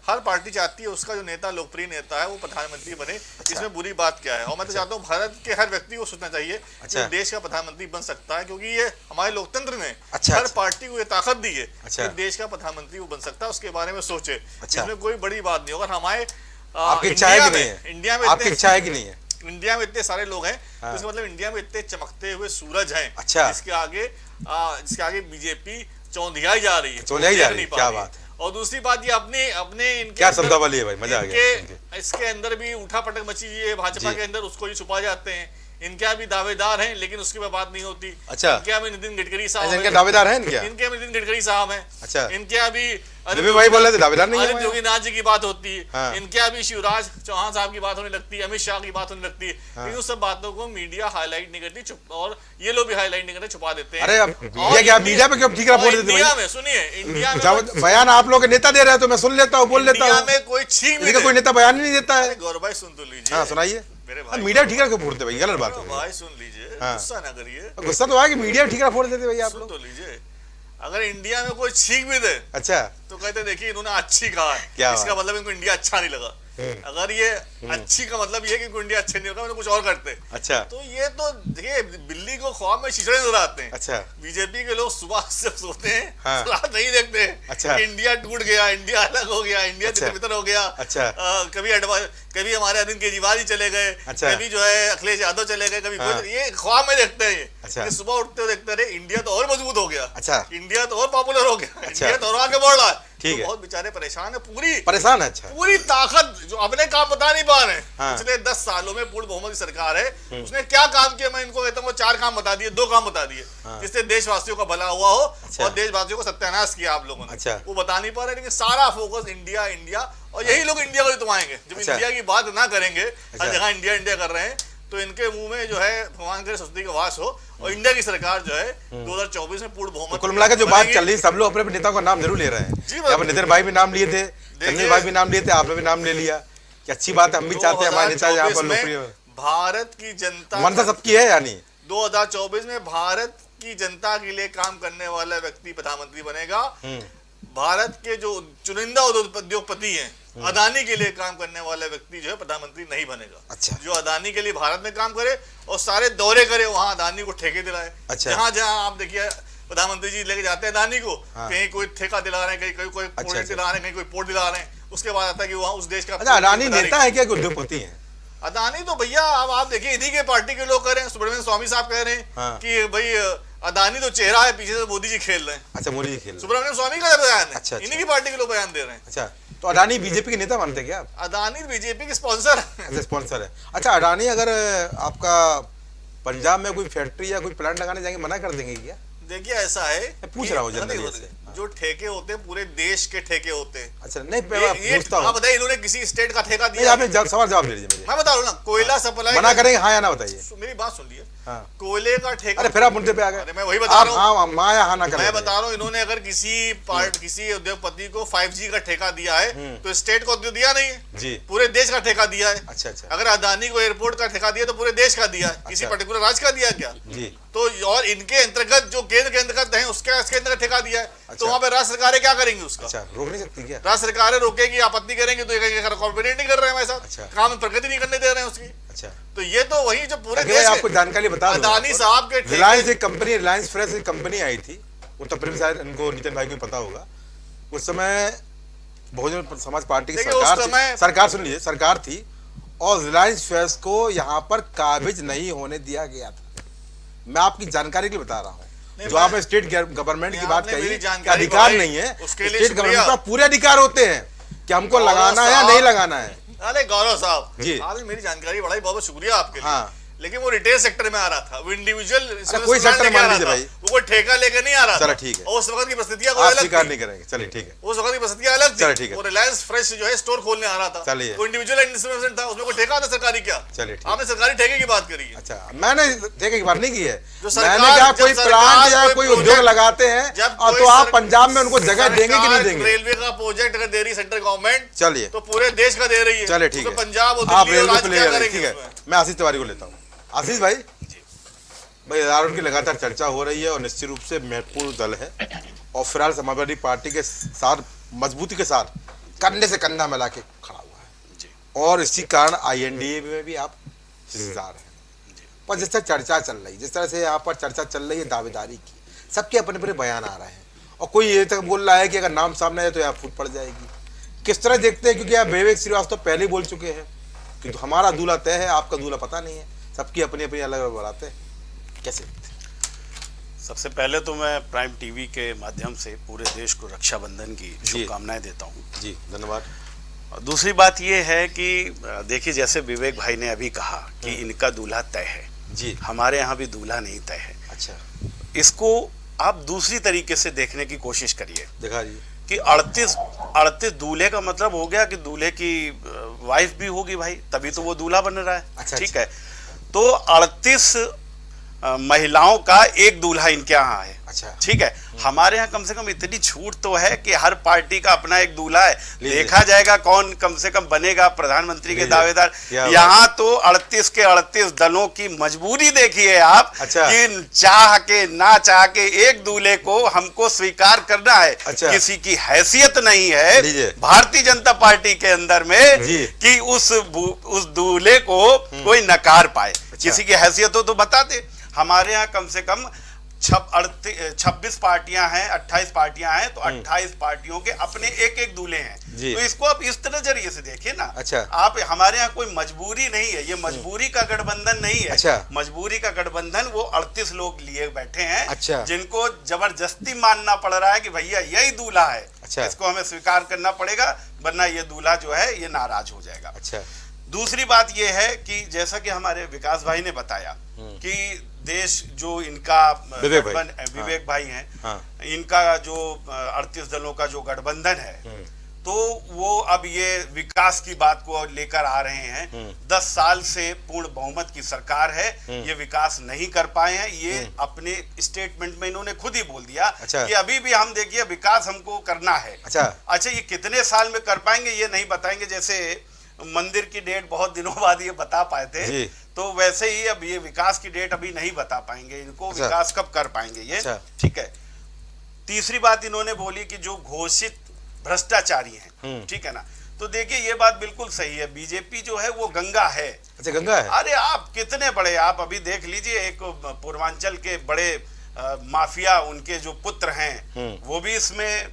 हर पार्टी चाहती है उसका जो नेता, लोकप्रिय नेता है, वो प्रधानमंत्री बने। इसमें बुरी बात क्या है? और मैं तो चाहता हूँ भारत के हर व्यक्ति को सोचना चाहिए कि देश का प्रधानमंत्री बन सकता है, क्योंकि ये हमारे लोकतंत्र ने हर पार्टी को ये ताकत दी है कि देश का प्रधानमंत्री वो बन सकता है। उसके बारे में सोचे, इसमें कोई बड़ी बात नहीं। अगर हमारे इंडिया में आपकी इच्छा है कि नहीं है? इंडिया में इतने सारे लोग हैं, तो इसका मतलब इंडिया में इतने चमकते हुए सूरज हैं। इसके आगे बीजेपी चौंधियाई जा रही है, क्या बात है। और दूसरी बात, ये अपने इनके क्या शब्दावली है भाई, मजा आ गया। इसके अंदर भी उठा पटक मची हुई है भाजपा के अंदर, उसको ये छुपा जाते हैं। इनके यहाँ भी दावेदार हैं, लेकिन उसकी बात नहीं होती। अच्छा, इनके यहाँ भी नितिन गडकरी साहब, इनके दावेदार हैं, इनके नितिन गडकरी साहब हैं। अच्छा, इनके यहाँ भी भाई बोल रहे थे दावेदार नहीं है, योगीनाथ जी की बात होती है। इनके यहाँ भी शिवराज चौहान साहब की बात होने लगती है, अमित शाह की बात होने लगती है। लेकिन उस सब बातों को मीडिया हाईलाइट नहीं करती, और ये लोग भी हाईलाइट नहीं करते, छुपा देते हैं। अरे मीडिया पे क्यों ठीक है? इंडिया में सुनिए, इंडिया में बयान आप लोग नेता दे रहे हैं तो मैं सुन लेता हूँ, बोल लेता हूँ। में कोई छीन नहीं, कोई नेता बयान नहीं देता है। गौरव भाई सुन तो लीजिए। हाँ सुनाइए। मेरे भाई मीडिया ठीक है क्यों फोड़ते भाई? गलत बात है भाई, सुन लीजिए, गुस्सा ना करिए। गुस्सा तो है कि मीडिया ठीक है फोड़ देते भाई आप लोग। सुन तो लीजिए, अगर इंडिया में कोई छींक भी दे, अच्छा, तो कहते देखिए इन्होंने अच्छी कहा है, इसका मतलब इनको इंडिया अच्छा नहीं लगा। अगर ये अच्छी का मतलब ये है कि इनको इंडिया अच्छा नहीं लगा, मतलब कुछ और करते। अच्छा, तो ये तो देखिए, बिल्ली को ख्वाब में छिछड़े नजर आते हैं। अच्छा, बीजेपी के लोग सुबह से सोते हैं, रात नहीं देखते। अच्छा, इंडिया टूट गया, इंडिया अलग हो गया, इंडिया तितर हो गया। अच्छा, कभी हमारे अरविंद केजरीवाल ही चले गए, कभी जो है अखिलेश यादव चले गए, कभी ये ख्वाब में देखते हैं। अच्छा, सुबह उठते हुए देखते रहे इंडिया तो और मजबूत हो गया। अच्छा, इंडिया तो और पॉपुलर हो गया। अच्छा, इंडिया तो और आगे बढ़ रहा है। ठीक है, बहुत बेचारे परेशान है, परेशान है। अच्छा, पूरी ताकत जो अपने काम बता नहीं पा रहे। पिछले 10 सालों में पूर्ण बहुमत की सरकार है, उसने क्या काम किया? मैं इनको कहता हूँ 4 काम बता दिए, 2 काम बता दिए जिससे देशवासियों का भला हुआ हो। और देशवासियों को सत्यानाश किया आप लोगों ने। अच्छा, वो बता नहीं पा रहे, लेकिन सारा फोकस इंडिया इंडिया, और यही लोग इंडिया को जितवाएंगे। जब इंडिया की बात ना करेंगे, हर जगह इंडिया इंडिया कर रहे हैं, तो इनके मुंह में जो है भगवान करे सरस्वती का वास हो, और इंडिया की सरकार जो है 2024 में पूर्ण बहुमत। कुल मिलाकर जो बात चल रही है, सब लोग अपने नेताओं का नाम जरूर ले रहे हैं। यहाँ पर नितिन भाई भी नाम लिए थे, संजय भाई भी नाम लिए थे, आपने भी नाम ले लिया, कि अच्छी बात है। हम भी चाहते हैं हमारे नेता यहाँ पर लोकप्रिय। भारत की जनता मनसा सबकी है, यानी 2024 में भारत की जनता के लिए काम करने वाला व्यक्ति प्रधानमंत्री बनेगा। भारत के जो चुनिंदा उद्योगपति हैं, अदानी के लिए काम करने वाला व्यक्ति जो है प्रधानमंत्री नहीं बनेगा। अच्छा, जो अदानी के लिए भारत में काम करे और सारे दौरे करे, वहां अदानी को ठेके दिलाए। अच्छा, जहां जहां आप देखिए प्रधानमंत्री जी लेके जाते हैं अदानी को, कहीं कोई ठेका दिला रहे हैं, कहीं कोई प्रोजेक्ट दिला रहे हैं, कहीं कोई पोर्ट दिला रहे हैं। उसके बाद आता है कि वहां उस देश का अदानी नेता है क्या, उद्योगपति है? अदानी तो भैया अब आप देखिए इन्हीं के पार्टी के लोग कह रहे हैं। सुब्रमण्यम स्वामी साहब कह रहे हैं कि भाई अदानी तो चेहरा है, पीछे से मोदी जी खेल रहे हैं। अच्छा, मोदी जी खेल, सुब्रमण्यम स्वामी का बयान है। अच्छा, इन्हीं की पार्टी के लोग बयान दे रहे हैं। अच्छा, तो अडानी बीजेपी के नेता मानते क्या आप? अडानी बीजेपी के स्पॉन्सर है। स्पॉन्सर है। अच्छा, अडानी अगर आपका पंजाब में कोई फैक्ट्री या कोई प्लांट लगाने जाएंगे, मना कर देंगे क्या? देखिए ऐसा है, पूछ रहा हूँ जनरली से, जो ठेके होते हैं पूरे देश के ठेके होते हैं। अच्छा, नहीं पूछता हूँ, बताइए इन्होंने किसी स्टेट का ठेका दिया? आपने सवाल जवाब दे दीजिए। मैं बता रहा हूँ ना, कोयला सप्लाई मना करेंगे, हाँ या ना बताइए। मेरी बात सुन लीजिए। कोयले का ठेका, अरे फिर आप मुद्दे पे आ गए। मैं वही बता रहा हूँ, मैं बता रहा हूँ, इन्होंने अगर किसी उद्योगपति को 5G का ठेका दिया है तो स्टेट को दिया नहीं है जी, पूरे देश का ठेका दिया है। अच्छा अच्छा, अगर अदानी को एयरपोर्ट का ठेका दिया तो पूरे देश का दिया है, किसी पर्टिकुलर राज्य का दिया क्या जी? तो और इनके अंतर्गत जो केंद्र के अंतर्गत है उसके अंतर्गत ठेका दिया है। तो वहाँ पे राज्य सरकारें क्या करेंगे उसका? अच्छा, रोक नहीं सकती क्या? राज्य सरकारें रोकेगी, आपत्ति करेंगे तो कॉर्पोरेट नहीं कर रहे हैं हमारे साथ, काम में प्रगति नहीं करने दे रहे हैं उसकी। अच्छा, तो ये तो वही जो पूरे देश आपको जानकारी बता दूं, अदानी साहब के रिलायंस एक कंपनी, रिलायंस फ्रेश एक कंपनी आई थी उत्तर प्रदेश, शायद इनको नितिन भाई को पता होगा। उस समय बहुजन समाज पार्टी की सरकार सुन लीजिए, सरकार थी, और रिलायंस फ्रेश को यहाँ पर काबिज नहीं होने दिया गया था। मैं आपकी जानकारी के लिए बता रहा हूँ। जो आपने स्टेट गवर्नमेंट की बात कही, अधिकार नहीं है, स्टेट गवर्नमेंट का पूरे अधिकार होते हैं कि हमको लगाना है या नहीं लगाना है। अरे गौरव साहब जी, आपने मेरी जानकारी बढ़ाई, बहुत बहुत शुक्रिया आपके लिए। हाँ, लेकिन वो रिटेल सेक्टर में आ रहा था, वो इंडिविजुअल कोई सेक्टर मान लीजिए भाई, वो कोई ठेका लेकर नहीं आ रहा था। चलो ठीक है, उस वक्त की परिस्थितियां कोई अलग स्वीकार नहीं करेंगे। चलिए ठीक है, उस वक्त की परिस्थितियां अलग थी। चलिए ठीक है, वो रिलायंस फ्रेश जो है स्टोर खोलने आ रहा था, चलिए वो इंडिविजुअल इन्वेस्टमेंट था, उसमें कोई ठेका था सरकारी क्या? चलिए आपने सरकारी ठेके की बात करी है। अच्छा, मैंने ठेके की बात नहीं की है, मैंने क्या कोई प्लांट या कोई उद्योग लगाते हैं तो आप पंजाब में उनको जगह देंगे कि नहीं देंगे? रेलवे का प्रोजेक्ट अगर दे रही सेंट्रल गवर्नमेंट, चलिए तो पूरे देश का दे रही है। चलिए ठीक है, पंजाब आप रेलवे पे ले, ठीक है, मैं आशीष तिवारी को लेता हूँ। आशीष भाई, भाई आरएलडी की लगातार चर्चा हो रही है और निश्चित रूप से महत्वपूर्ण दल है और फिलहाल समाजवादी पार्टी के साथ मजबूती के साथ कंधे से कंधा मिला के खड़ा हुआ है और इसी कारण INDA में भी आप हिस्सेदार हैं। पर जिस तरह चर्चा चल रही, जिस तरह से यहाँ पर चर्चा चल रही है दावेदारी की, सबके अपने अपने बयान आ रहे हैं और कोई ये तक बोल रहा है कि अगर नाम सामने आए तो यहाँ फूट पड़ जाएगी। किस तरह देखते हैं, क्योंकि आप विवेक श्रीवास्तव पहले ही बोल चुके हैं कि तो हमारा दूल्हा तय है, आपका दूल्हा पता नहीं है, सबकी अपनी अपनी अलग अलग बढ़ाते हैं, कैसे? सबसे पहले तो मैं प्राइम टीवी के माध्यम से पूरे देश को रक्षाबंधन की शुभकामनाएं देता हूं। जी धन्यवाद। और दूसरी बात ये है कि देखिए, जैसे विवेक भाई ने अभी कहा कि इनका दूल्हा तय है, जी हमारे यहाँ भी दूल्हा नहीं तय है। अच्छा, इसको आप दूसरी तरीके से देखने की कोशिश करिए, दिखाइए कि 38 दूल्हे का मतलब हो गया कि दूल्हे की वाइफ भी होगी भाई, तभी तो वो दूल्हा बन रहा है। अच्छा, ठीक है, तो 38 महिलाओं का एक दूल्हा इनके यहाँ है। अच्छा, ठीक है, हमारे यहाँ कम से कम इतनी छूट तो है कि हर पार्टी का अपना एक दूल्हा है, देखा जाएगा कौन कम से कम बनेगा प्रधानमंत्री के दावेदार। यहाँ तो 38 के 38 दलों की मजबूरी देखिए आप। अच्छा, कि चाह के ना चाह के एक दूल्हे को हमको स्वीकार करना है। अच्छा, किसी की हैसियत नहीं है भारतीय जनता पार्टी के अंदर में कि उस दूल्हे को कोई नकार पाए। किसी की हैसियत हो तो बता दे। हमारे यहाँ कम से कम 26 पार्टियां हैं, 28 पार्टियां हैं, तो 28 पार्टियों के अपने एक एक दूल्हे हैं। तो इसको आप इस नजरिए से देखिए ना। अच्छा, आप हमारे यहाँ कोई मजबूरी नहीं है, ये मजबूरी का गठबंधन नहीं है। अच्छा, मजबूरी का गठबंधन वो 38 लोग लिए बैठे हैं। अच्छा, जिनको जबरदस्ती मानना पड़ रहा है कि भैया यही दूल्हा है। अच्छा, इसको हमें स्वीकार करना पड़ेगा, वरना ये दूल्हा जो है ये नाराज हो जाएगा। अच्छा, दूसरी बात ये है कि जैसा कि हमारे विकास भाई ने बताया कि देश जो इनका विवेक भाई हैं, इनका जो 38 दलों का जो गठबंधन है, तो वो अब ये विकास की बात को लेकर आ रहे हैं। 10 साल से पूर्ण बहुमत की सरकार है, ये विकास नहीं कर पाए हैं। ये अपने स्टेटमेंट में इन्होंने खुद ही बोल दिया कि अभी भी हम देखिए विकास हमको करना है। अच्छा, ये कितने साल में कर पाएंगे ये नहीं बताएंगे। जैसे मंदिर की डेट बहुत दिनों बाद ये बता पाए थे, तो वैसे ही अब ये विकास की डेट अभी नहीं बता पाएंगे। इनको विकास कब कर पाएंगे ये। ठीक है, तीसरी बात इन्होंने बोली कि जो घोषित भ्रष्टाचारी हैं, ठीक है ना, तो देखिए ये बात बिल्कुल सही है। बीजेपी जो है वो गंगा है। अच्छा, गंगा है। अरे आप कितने बड़े, आप अभी देख लीजिए, एक पूर्वांचल के बड़े माफिया, उनके जो पुत्र हैं वो भी इसमें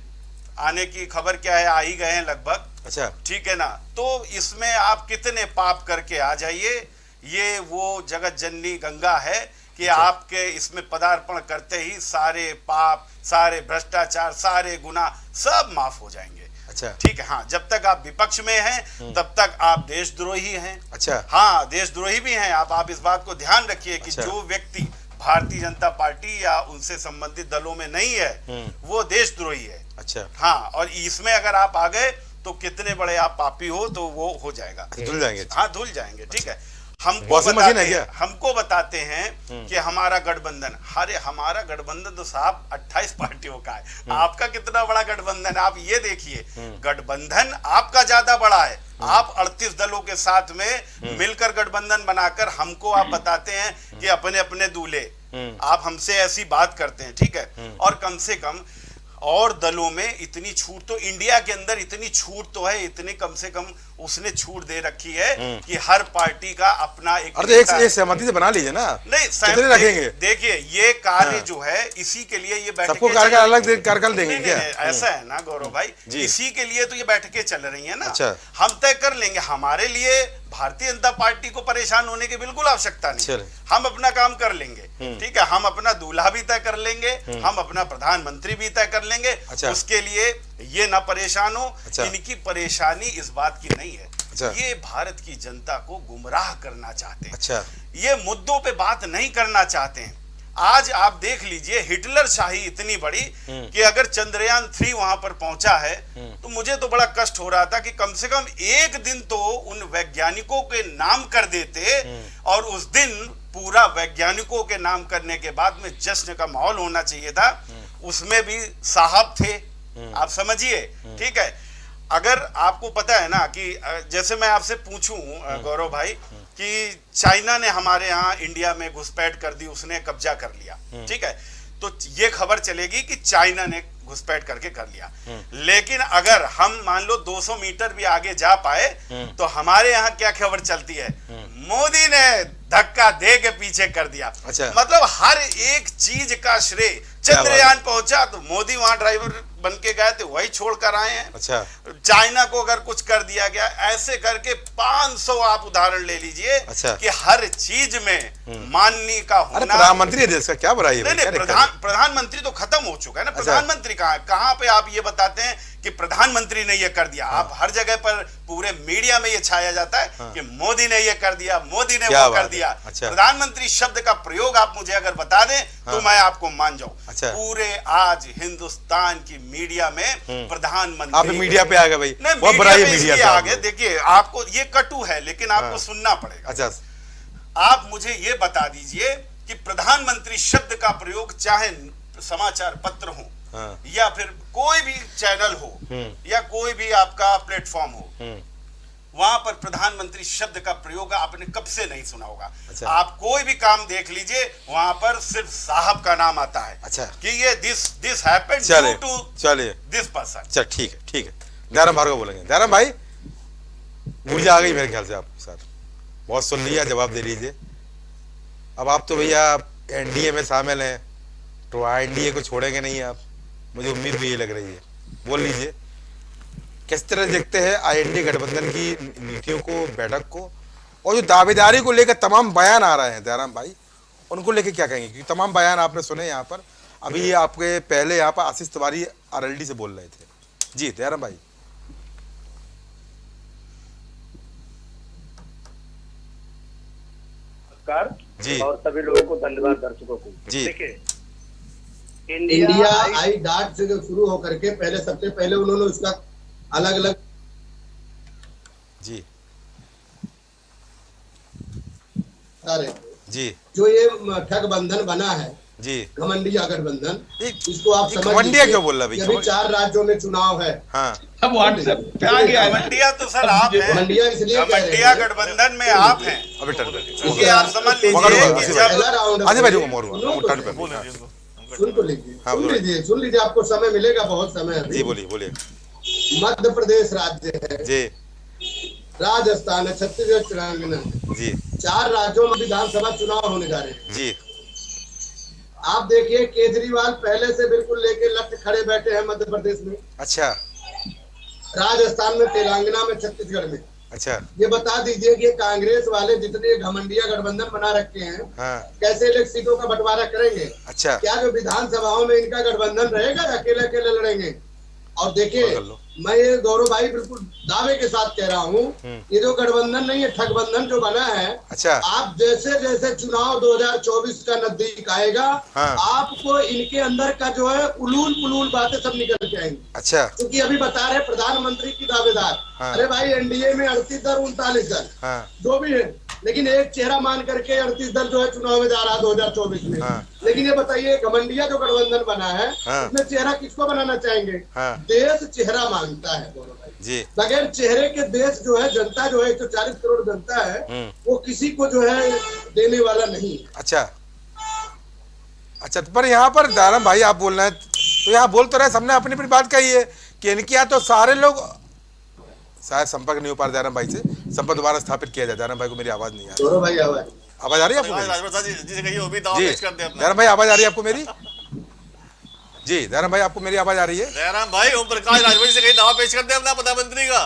आने की खबर क्या है, आ ही गए हैं लगभग। अच्छा, ठीक है ना, तो इसमें आप कितने पाप करके आ जाइए, ये वो जगत जननी गंगा है कि आपके इसमें पदार्पण करते ही सारे पाप, सारे भ्रष्टाचार, सारे गुनाह सब माफ हो जाएंगे। अच्छा, ठीक है। हाँ, जब तक आप विपक्ष में हैं तब तक आप देशद्रोही हैं। अच्छा, हाँ, देशद्रोही भी हैं आप इस बात को ध्यान रखिए कि जो व्यक्ति भारतीय जनता पार्टी या उनसे संबंधित दलों में नहीं है वो देशद्रोही है। अच्छा, हाँ, और इसमें अगर आप आ गए तो कितने बड़े आप पापी हो तो वो हो जाएगा, धुल जाएंगे। हाँ, धुल जाएंगे। ठीक है, हमको बताते हैं कि हमारा गठबंधन, अरे हमारा गठबंधन तो साहब 28 पार्टियों का है। आपका कितना बड़ा गठबंधन है आप ये देखिए। गठबंधन आपका ज्यादा बड़ा है। आप 38 दलों के साथ में मिलकर गठबंधन बनाकर हमको आप बताते हैं कि अपने अपने दूल्हे, आप हमसे ऐसी बात करते हैं। ठीक है, और कम से कम और दलों में इतनी छूट तो, इंडिया के अंदर इतनी छूट तो है, इतनी कम से कम उसने छूट दे रखी है कि हर पार्टी का अपना एक सहमति से बना लीजिए ना। नहीं, कितने रखेंगे? देखिए ये कार्य जो है इसी के लिए ये सबको अलग कार्यकाल देंगे क्या? ऐसा है ना गौरव भाई, इसी के लिए तो ये बैठकें चल रही है ना। अच्छा, हम तय कर लेंगे। हमारे लिए भारतीय जनता पार्टी को परेशान होने की बिल्कुल आवश्यकता नहीं, हम अपना काम कर लेंगे। ठीक है, हम अपना दूल्हा भी तय कर लेंगे, हम अपना प्रधानमंत्री भी तय कर लेंगे। अच्छा, उसके लिए ये ना परेशान हो। अच्छा, इनकी परेशानी इस बात की नहीं है। अच्छा, ये भारत की जनता को गुमराह करना चाहते हैं। अच्छा, ये मुद्दों पे बात नहीं करना चाहते हैं। आज आप देख लीजिए, हिटलर शाही इतनी बड़ी कि अगर चंद्रयान 3 वहां पर पहुंचा है तो मुझे तो बड़ा कष्ट हो रहा था कि कम से कम एक दिन तो उन वैज्ञानिकों के नाम कर देते, और उस दिन पूरा वैज्ञानिकों के नाम करने के बाद में जश्न का माहौल होना चाहिए था। उसमें भी साहब थे, आप समझिए। ठीक है, अगर आपको पता है ना कि जैसे मैं आपसे पूछूं गौरव भाई कि चाइना ने हमारे यहाँ इंडिया में घुसपैठ कर दी, उसने कब्जा कर लिया, ठीक है, तो ये खबर चलेगी कि चाइना ने घुसपैठ करके कर लिया। लेकिन अगर हम मान लो 200 मीटर भी आगे जा पाए तो हमारे यहाँ क्या खबर चलती है, मोदी ने धक्का दे के पीछे कर दिया। अच्छा। मतलब हर एक चीज का श्रेय, चंद्रयान पहुंचा तो मोदी वहां ड्राइवर बन के गए थे, वही छोड़कर आए हैं। अच्छा। चाइना को अगर कुछ कर दिया गया, ऐसे करके 500 आप उदाहरण ले लीजिए। अच्छा। कि हर चीज में माननीय का होना। प्रधानमंत्री देश का क्या बुराई है? नहीं, प्रधानमंत्री तो खत्म हो चुका है ना। अच्छा। प्रधानमंत्री कहाँ पे आप ये बताते हैं कि प्रधानमंत्री ने ये कर दिया? आप हर जगह पर पूरे मीडिया में ये छाया जाता है कि मोदी ने ये कर दिया, मोदी ने वो कर दिया। अच्छा। प्रधानमंत्री शब्द का प्रयोग आप मुझे अगर बता दें तो मैं आपको मान जाऊं। अच्छा। पूरे आज हिंदुस्तान की मीडिया में प्रधानमंत्री, आप मीडिया पे आ गए भाई, नहीं, बहुत बुराई है मीडिया मीडिया पे पे आ गए। देखिए, आपको ये कटु है लेकिन आपको सुनना पड़ेगा। अच्छा। आप मुझे ये बता दीजिए कि प्रधानमंत्री शब्द का प्रयोग चाहे समाचार पत्र हो या फिर कोई भी चैनल हो या कोई भी आपका प्लेटफॉर्म हो, वहां पर प्रधानमंत्री शब्द का प्रयोग आपने कब से नहीं सुना होगा। अच्छा। आप कोई भी काम देख लीजिए, वहां पर सिर्फ साहब का नाम आता है। अच्छा। कि ये this happened to this person. चल ठीक है, ठीक है। दयाराम भार्गव बोलेंगे। दयाराम भाई, ऊर्जा आ गई मेरे ख्याल से आपको सर, बहुत सुन लिया, जवाब दे लीजिए। अब आप तो भैया एनडीए में शामिल हैं, तो एनडीए को छोड़ेंगे नहीं आप, मुझे उम्मीद भी ये लग रही है। बोल लीजिए, किस तरह देखते हैं आईएनडी गठबंधन की नीतियों को, बैठक को, और जो दावेदारी को लेकर तमाम बयान आ रहे हैं दयाराम भाई, उनको लेकर क्या कहेंगे? क्योंकि तमाम बयान आपने सुने यहाँ पर, अभी आपके पहले यहाँ पर आशीष तिवारी आरएलडी से बोल रहे थे। जी दयाराम भाई। जी, और सभी लोगों को धन्यवाद, दर्शकों को। जी, देखिए, इंडिया आई डाट से शुरू होकर के पहले, सबसे पहले उन्होंने उसका अलग अलग जी जी जो ये ठग बंधन बना है जी, घमंडिया गठबंधन, इसको आप समझ घमंडिया क्यों बोल रहा भाई? अभी 4 राज्यों में चुनाव है। हाँ, अब व्हाट्सएप पे आ गया। घमंडिया तो सर आप हैं, घमंडिया इसलिए घमंडिया गठबंधन में आप हैं। अभी टर्न क्योंकि आप समझ लीजिए कि जब आगे भाई मोर टर्न पे सुन लीजिए, आपको समय मिलेगा, बहुत समय है। जी बोलिए बोलिए। मध्य प्रदेश राज्य है जी, राजस्थान है, छत्तीसगढ़ तेलंगाना जी, 4 राज्यों में विधानसभा चुनाव होने जा रहे हैं जी। आप देखिए, केजरीवाल पहले से बिल्कुल लेके लट खड़े बैठे हैं मध्य प्रदेश में। अच्छा। राजस्थान में, तेलंगाना में, छत्तीसगढ़ में। अच्छा। ये बता दीजिए कि कांग्रेस वाले जितने घमंडिया गठबंधन बना रखे हैं, हाँ, कैसे इलेक्ट सीटों का बंटवारा करेंगे? अच्छा। क्या जो विधानसभाओं में इनका गठबंधन रहेगा, अकेले अकेले लड़ेंगे? और देखिए, मैं ये गौरव भाई बिल्कुल दावे के साथ कह रहा हूँ, ये जो गठबंधन नहीं है, ठगबंधन जो बना है। अच्छा। आप जैसे जैसे चुनाव 2024 का नजदीक आएगा, हाँ, आपको इनके अंदर का जो है उलूल पुलूल बातें सब निकल के आएंगी। अच्छा। क्योंकि अभी बता रहे प्रधानमंत्री की दावेदार। हाँ। अरे भाई, एनडीए में 38 दल 39 दल, हाँ, जो भी है, लेकिन एक चेहरा मान करके 38 दल जो है चुनाव में जा रहा है 2024 में। हाँ। लेकिन ये बताइए, घमंडिया जो गठबंधन बना है, हाँ, उसमें चेहरा किसको बनाना चाहेंगे? हाँ, देश चेहरा मांगता है दोनों भाई जी। बगैर चेहरे के देश जो है, जनता जो है, 140 करोड़ जनता है, वो किसी को जो है देने वाला नहीं। अच्छा अच्छा। पर यहाँ पर दयाराम भाई आप बोल रहे हैं, तो यहाँ बोल तो रहे, सबने अपनी अपनी बात कही है कि इनके यहाँ तो सारे लोग, शायद संपर्क नहीं हो पा रहा दयाराम भाई से, संपर्क दोबारा स्थापित किया जाए। दयाराम भाई को मेरी आवाज नहीं आ रही। भाई आवाज आ रही है आपको? दयाराम भाई आवाज आ रही है आपको मेरी? जी दयाराम भाई, आपको मेरी आवाज आ रही है? दयाराम भाई, ओम प्रकाश राजभर से कहीं दावा पेश कर दे अपना प्रधानमंत्री का।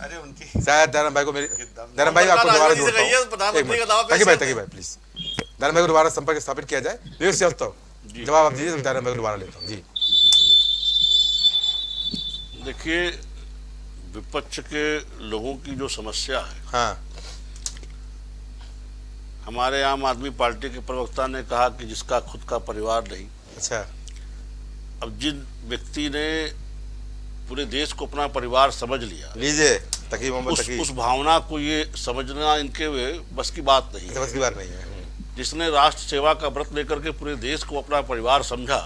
अरे उनकी शायद दयाराम भाई को मेरी, दयाराम भाई आपको दोबारा जोड़ता हूं, तकी भाई प्लीज दयाराम भाई को दोबारा संपर्क स्थापित किया जाए। जवाब आप दीजिए, दयाराम भाई को दोबारा लेता हूँ। जी देखिए, विपक्ष के लोगों की जो समस्या है, हाँ, हमारे आम आदमी पार्टी के प्रवक्ता ने कहा कि जिसका खुद का परिवार नहीं। अच्छा। अब जिन व्यक्ति ने पूरे देश को अपना परिवार समझ लिया, लीजिए तकी मोहम्मद तकी, उस भावना को ये समझना इनके बस की बात नहीं है। बस की बात नहीं है। जिसने राष्ट्र सेवा का व्रत लेकर के पूरे देश को अपना परिवार समझा,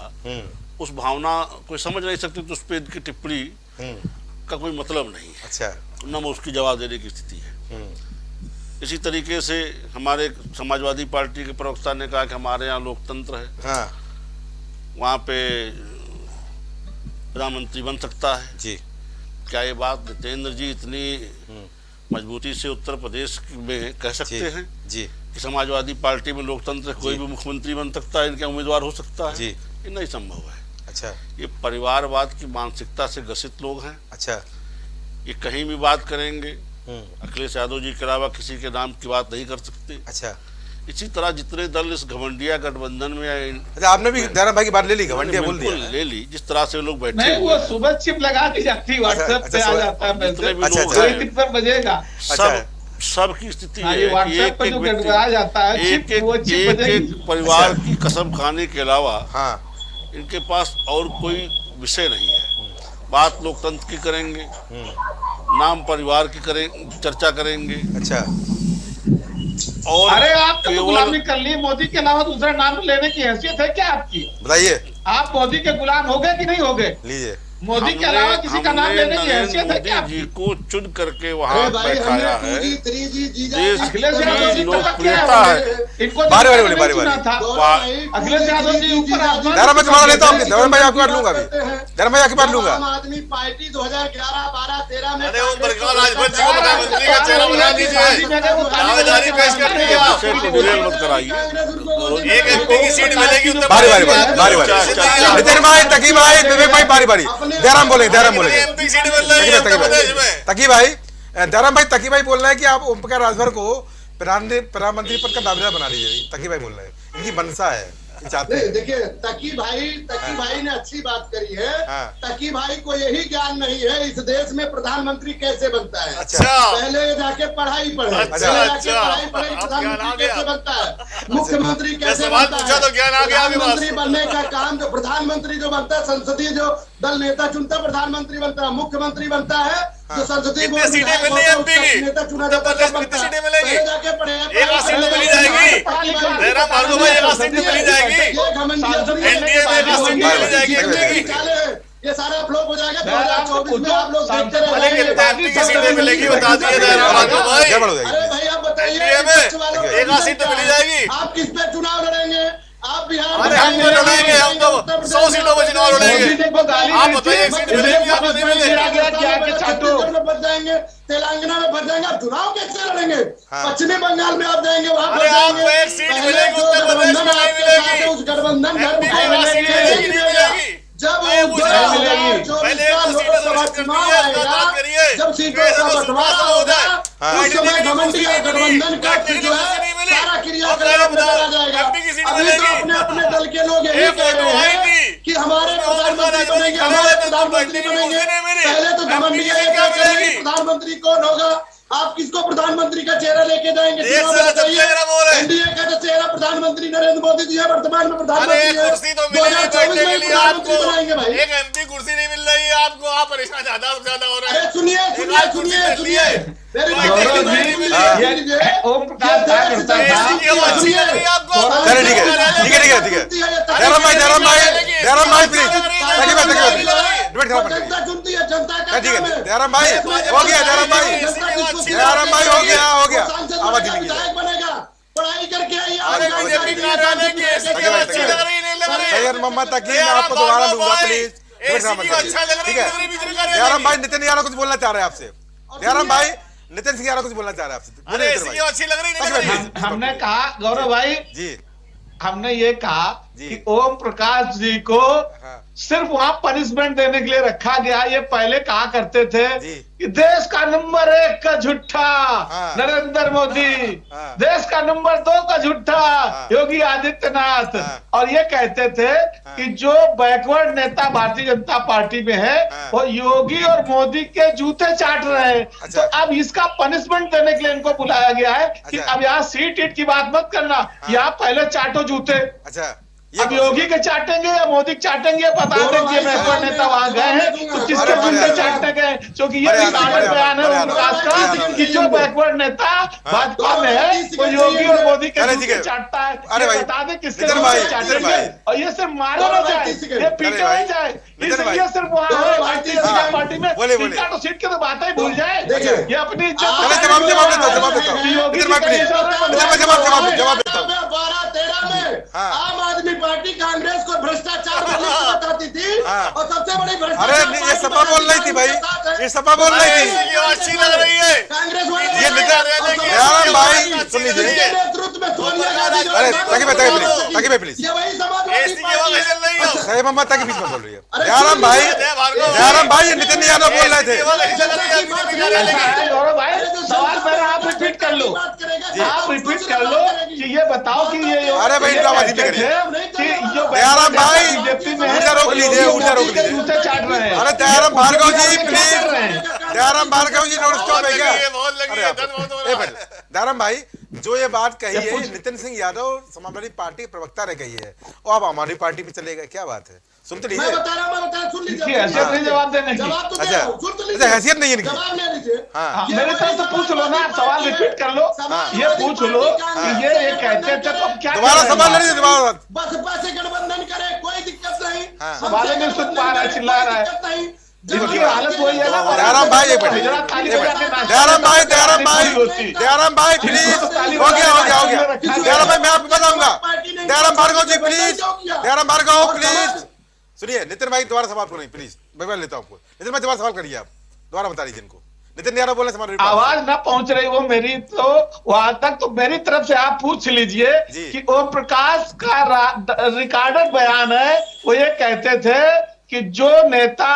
उस भावना कोई समझ नहीं सकती, तो उस पर इनकी टिप्पणी का कोई मतलब नहीं है। अच्छा। न उसकी जवाब देने की स्थिति है। इसी तरीके से हमारे समाजवादी पार्टी के प्रवक्ता ने कहा कि हमारे यहाँ लोकतंत्र है, हाँ। वहाँ पे प्रधानमंत्री बन सकता है जी। क्या ये बात नितेंद्र जी इतनी मजबूती से उत्तर प्रदेश में कह सकते हैं जी कि समाजवादी पार्टी में लोकतंत्र कोई भी मुख्यमंत्री बन सकता है, इनका उम्मीदवार हो सकता है? जी। ये नहीं संभव है। अच्छा। ये परिवारवाद की मानसिकता से ग्रसित लोग हैं। अच्छा। ये कहीं भी बात करेंगे अखिलेश यादव जी के अलावा किसी के नाम की बात नहीं कर सकते। अच्छा। इसी तरह जितने दल इस घमंडिया गठबंधन में अच्छा, आपने भी दयाराम भाई की बात ले ली, घमंडिया बोल दिया, ले ली। जिस तरह से लोग बैठे नहीं, वो सुबह चिप लगा दी जाती, व्हाट्सएप पे आ जाता है मैसेज। अच्छा, कितना बजेगा? सब की स्थिति है एक परिवार की कसम खाने के अलावा इनके पास और कोई विषय नहीं है। बात लोकतंत्र की करेंगे, नाम परिवार की चर्चा करेंगे। अच्छा। और अरे आप तो गुलामी कर ली, मोदी के अलावा दूसरा नाम लेने की हैसियत है क्या आपकी? बताइए, आप मोदी के गुलाम हो गए कि नहीं हो गए? लीजिए, मोदी के अलावा किसी का नाम लेने की हैसियत है क्या? जी को चुन करके वहाँ बैठाया है। अखिलेश यादव जी लोकप्रियता है। इनको बारी बारी बारी बारी अखिलेश यादव जी ऊपर दयाराम भाई तुम्हारा लेता हूँ, दयाराम भाई आपकी बात लूंगा अभी, दयाराम भाई आपकी बात लूंगा। आम आदमी पार्टी 2011, 12, 13 में राजभर जी को प्रधानमंत्री का चेहरा बना दीजिए, दावेदारी पेश कर दीजिए आप। मत कराइए। एक एमपी की सीट मिलेगी। बारी बारी बारी बारी नितिन भाई, तकी भाई, विवेक भाई, बारी बारी दयाराम बोलेंगे, दयाराम बोलेंगे। तकी भाई, दयाराम भाई, तकी भाई बोल रहे हैं कि आप ओम प्रकाश राजभर को प्रधानमंत्री पद का दावेदार बना दीजिए। तकी भाई बोल रहे हैं, इनकी मनसा है, चाहते हैं। देखिए, तकी भाई ने अच्छी बात करी है। तकी भाई को यही ज्ञान नहीं है इस देश में प्रधानमंत्री कैसे बनता है। अच्छा। पहले जाके पढ़ाई पढ़े, पढ़ाई पढ़े प्रधानमंत्री कैसे बनता है, मुख्यमंत्री कैसे बनता है। प्रधानमंत्री बनने का काम, जो प्रधानमंत्री जो बनता है, संसदीय जो दल नेता चुनता है, प्रधानमंत्री बनता है। मुख्यमंत्री बनता है जो संसदीय नेता चुना जाता है। जाके पढ़े, ये सारा फ्लॉप हो जाएगा। 2024 में आप लोग देखते रहेंगे। बता दिए अरे भाई आप बताइए, आप किस पे चुनाव लड़ेंगे? आप बिहार में हम तो लड़ेंगे, हम तो 100 सीटों पर चुनाव लड़ेंगे। आप बताइए, बच जाएंगे, तेलंगाना में बच जाएंगे, आप चुनाव कैसे लड़ेंगे? पश्चिमी बंगाल में आप जाएंगे, वहाँ आपको एक सीट मिलेगी, उत्तर प्रदेश में नहीं मिलेगी, उस गठबंधन जब सीटों का बंटवारा होगा, उस समय घमंडी गठबंधन का जो है सारा क्रियाकलाप बदला जाएगा। अभी तो अपने अपने दल के लोग यही कह रहे हैं कि हमारे प्रधानमंत्री बनेंगे, हमारे प्रधानमंत्री बनेंगे। पहले तो घमंडी प्रधानमंत्री कौन होगा? आप किसको प्रधानमंत्री का चेहरा लेके जाएंगे? एनडीए का जो चेहरा प्रधानमंत्री नरेंद्र मोदी जी है, वर्तमान में प्रधानमंत्री है। 2024 में प्रधानमंत्री बनाएंगे भाई। एक एमपी कुर्सी नहीं मिल रही है आपको, आप परेशान ज्यादा हो रहे हैं। सुनिए ओम प्रकाश दयाराम भाई प्लीज, दयाराम भाई हो गया, दयाराम भाई हो गया। विधायक बनेगा, पढ़ाई करके ममता की मैं आपको दोबारा लूंगा प्लीज। ठीक है दयाराम भाई, नितिन यादव कुछ बोलना चाह रहे हैं आपसे। दयाराम भाई, नितिन सिंह यादव कुछ बोलना चाह रहे हैं आपसे। अच्छी लग रही। हमने कहा गौरव भाई जी, हमने ये कहा कि ओम प्रकाश जी को सिर्फ वहां पनिशमेंट देने के लिए रखा गया। ये पहले कहा करते थे कि देश का नंबर 1 का झूठा नरेंद्र मोदी, देश का नंबर 2 का झूठा योगी आदित्यनाथ, और ये कहते थे कि जो बैकवर्ड नेता भारतीय जनता पार्टी में है वो योगी और मोदी के जूते चाट रहे हैं। तो अब इसका पनिशमेंट देने के लिए इनको बुलाया गया है कि अब यहाँ सीट की बात मत करना, यहाँ पहले चाटो जूते। अच्छा, अब योगी के चाटेंगे या मोदी के चाटेंगे बता देंगे। बैकवर्ड नेता वहां गए हैं तो किसके मुंडे चाटने गए? क्योंकि ये रिकॉर्डेड बयान है ओमप्रकाश का कि जो बैकवर्ड नेता भाजपा में है वो योगी और मोदी के मुंडे चाटता है। बता दें किसके मुंडे चाटेंगे। और ये सिर्फ मारा ना जाए, ये पीटा नहीं जाए, इसलिए सिर्फ वहाँ भारतीय जनता पार्टी में सीटा तो सीट के तो बातें ही भूल जाए। ये अपनी आम आदमी पार्टी कांग्रेस को भ्रष्टाचार बताती थी और सबसे बड़ी अरे ये सपा बोल रही थी भाई, ये सपा बोल रही थी, अच्छी लग रही है कांग्रेस ये नितिन भाई सुन लीजिए। नेतृत्व में सोनिया गांधी। अरे ताकि मैं प्लीज ये वही समाजवादी पार्टी सही मम्मा ताकि बीच में बोल रही है। जयराम भाई ये नितिन यादव बोल रहे थे। गौरव भाई सवाल मेरा आप रिपीट कर लो, आप रिपीट कर लो कि ये बताओ कि ये अरे भाई ड्रामाबाजी नहीं करिए। जयराम भाई ऊर्जा रोक लीजिए, ऊर्जा रोक लीजिए। जूते चाट रहे हैं। अरे Jairam Bhargava ji please, Jairam Bhargava ji not stop है क्या? जयराम भाई जो ये बात कही है नितिन सिंह यादव समाजवादी पार्टी प्रवक्ता ने कही है और अब हमारी पार्टी पे चलेगा, क्या बात है? सुन तो लीजिए। मैं बता रहा हूं, सुन लीजिए। हैसियत नहीं जवाब देने की। जवाब तो अच्छा सुन तो लीजिए। हैसियत नहीं है इनकी। जवाब ले लीजिए। हाँ मेरे तरफ से पूछ लो ना, सवाल रिपीट कर लो। ये पूछ लो कि ये कहते थे तो क्या दोबारा सवाल ले लीजिए, दोबारा बसपा से गठबंधन करे कोई दिक्कत नहीं। सवाल नहीं सुन पा रहा है, चिल्ला रहा है। नहीं हालत वही है ना। जयराम भाई एक मिनट, जयराम भाई प्लीज, हो गया। जयराम भाई मैं आपको बताऊंगा। जयराम भार्गव जी प्लीज, जयराम भार्गव प्लीज सुनिए। नितिन भाई दोबारा सवाल करो प्लीज, मैं लेता हूँ आपको। नितिन भाई दोबारा सवाल करिए, आप दोबारा बता दीजिए इनको। नितिन यादव बोले हमारे आवाज ना पहुंच रही वो मेरी, तो वहां तक तो मेरी तरफ से आप पूछ लीजिए कि ओम प्रकाश का रिकॉर्डेड बयान है। वो ये कहते थे कि जो नेता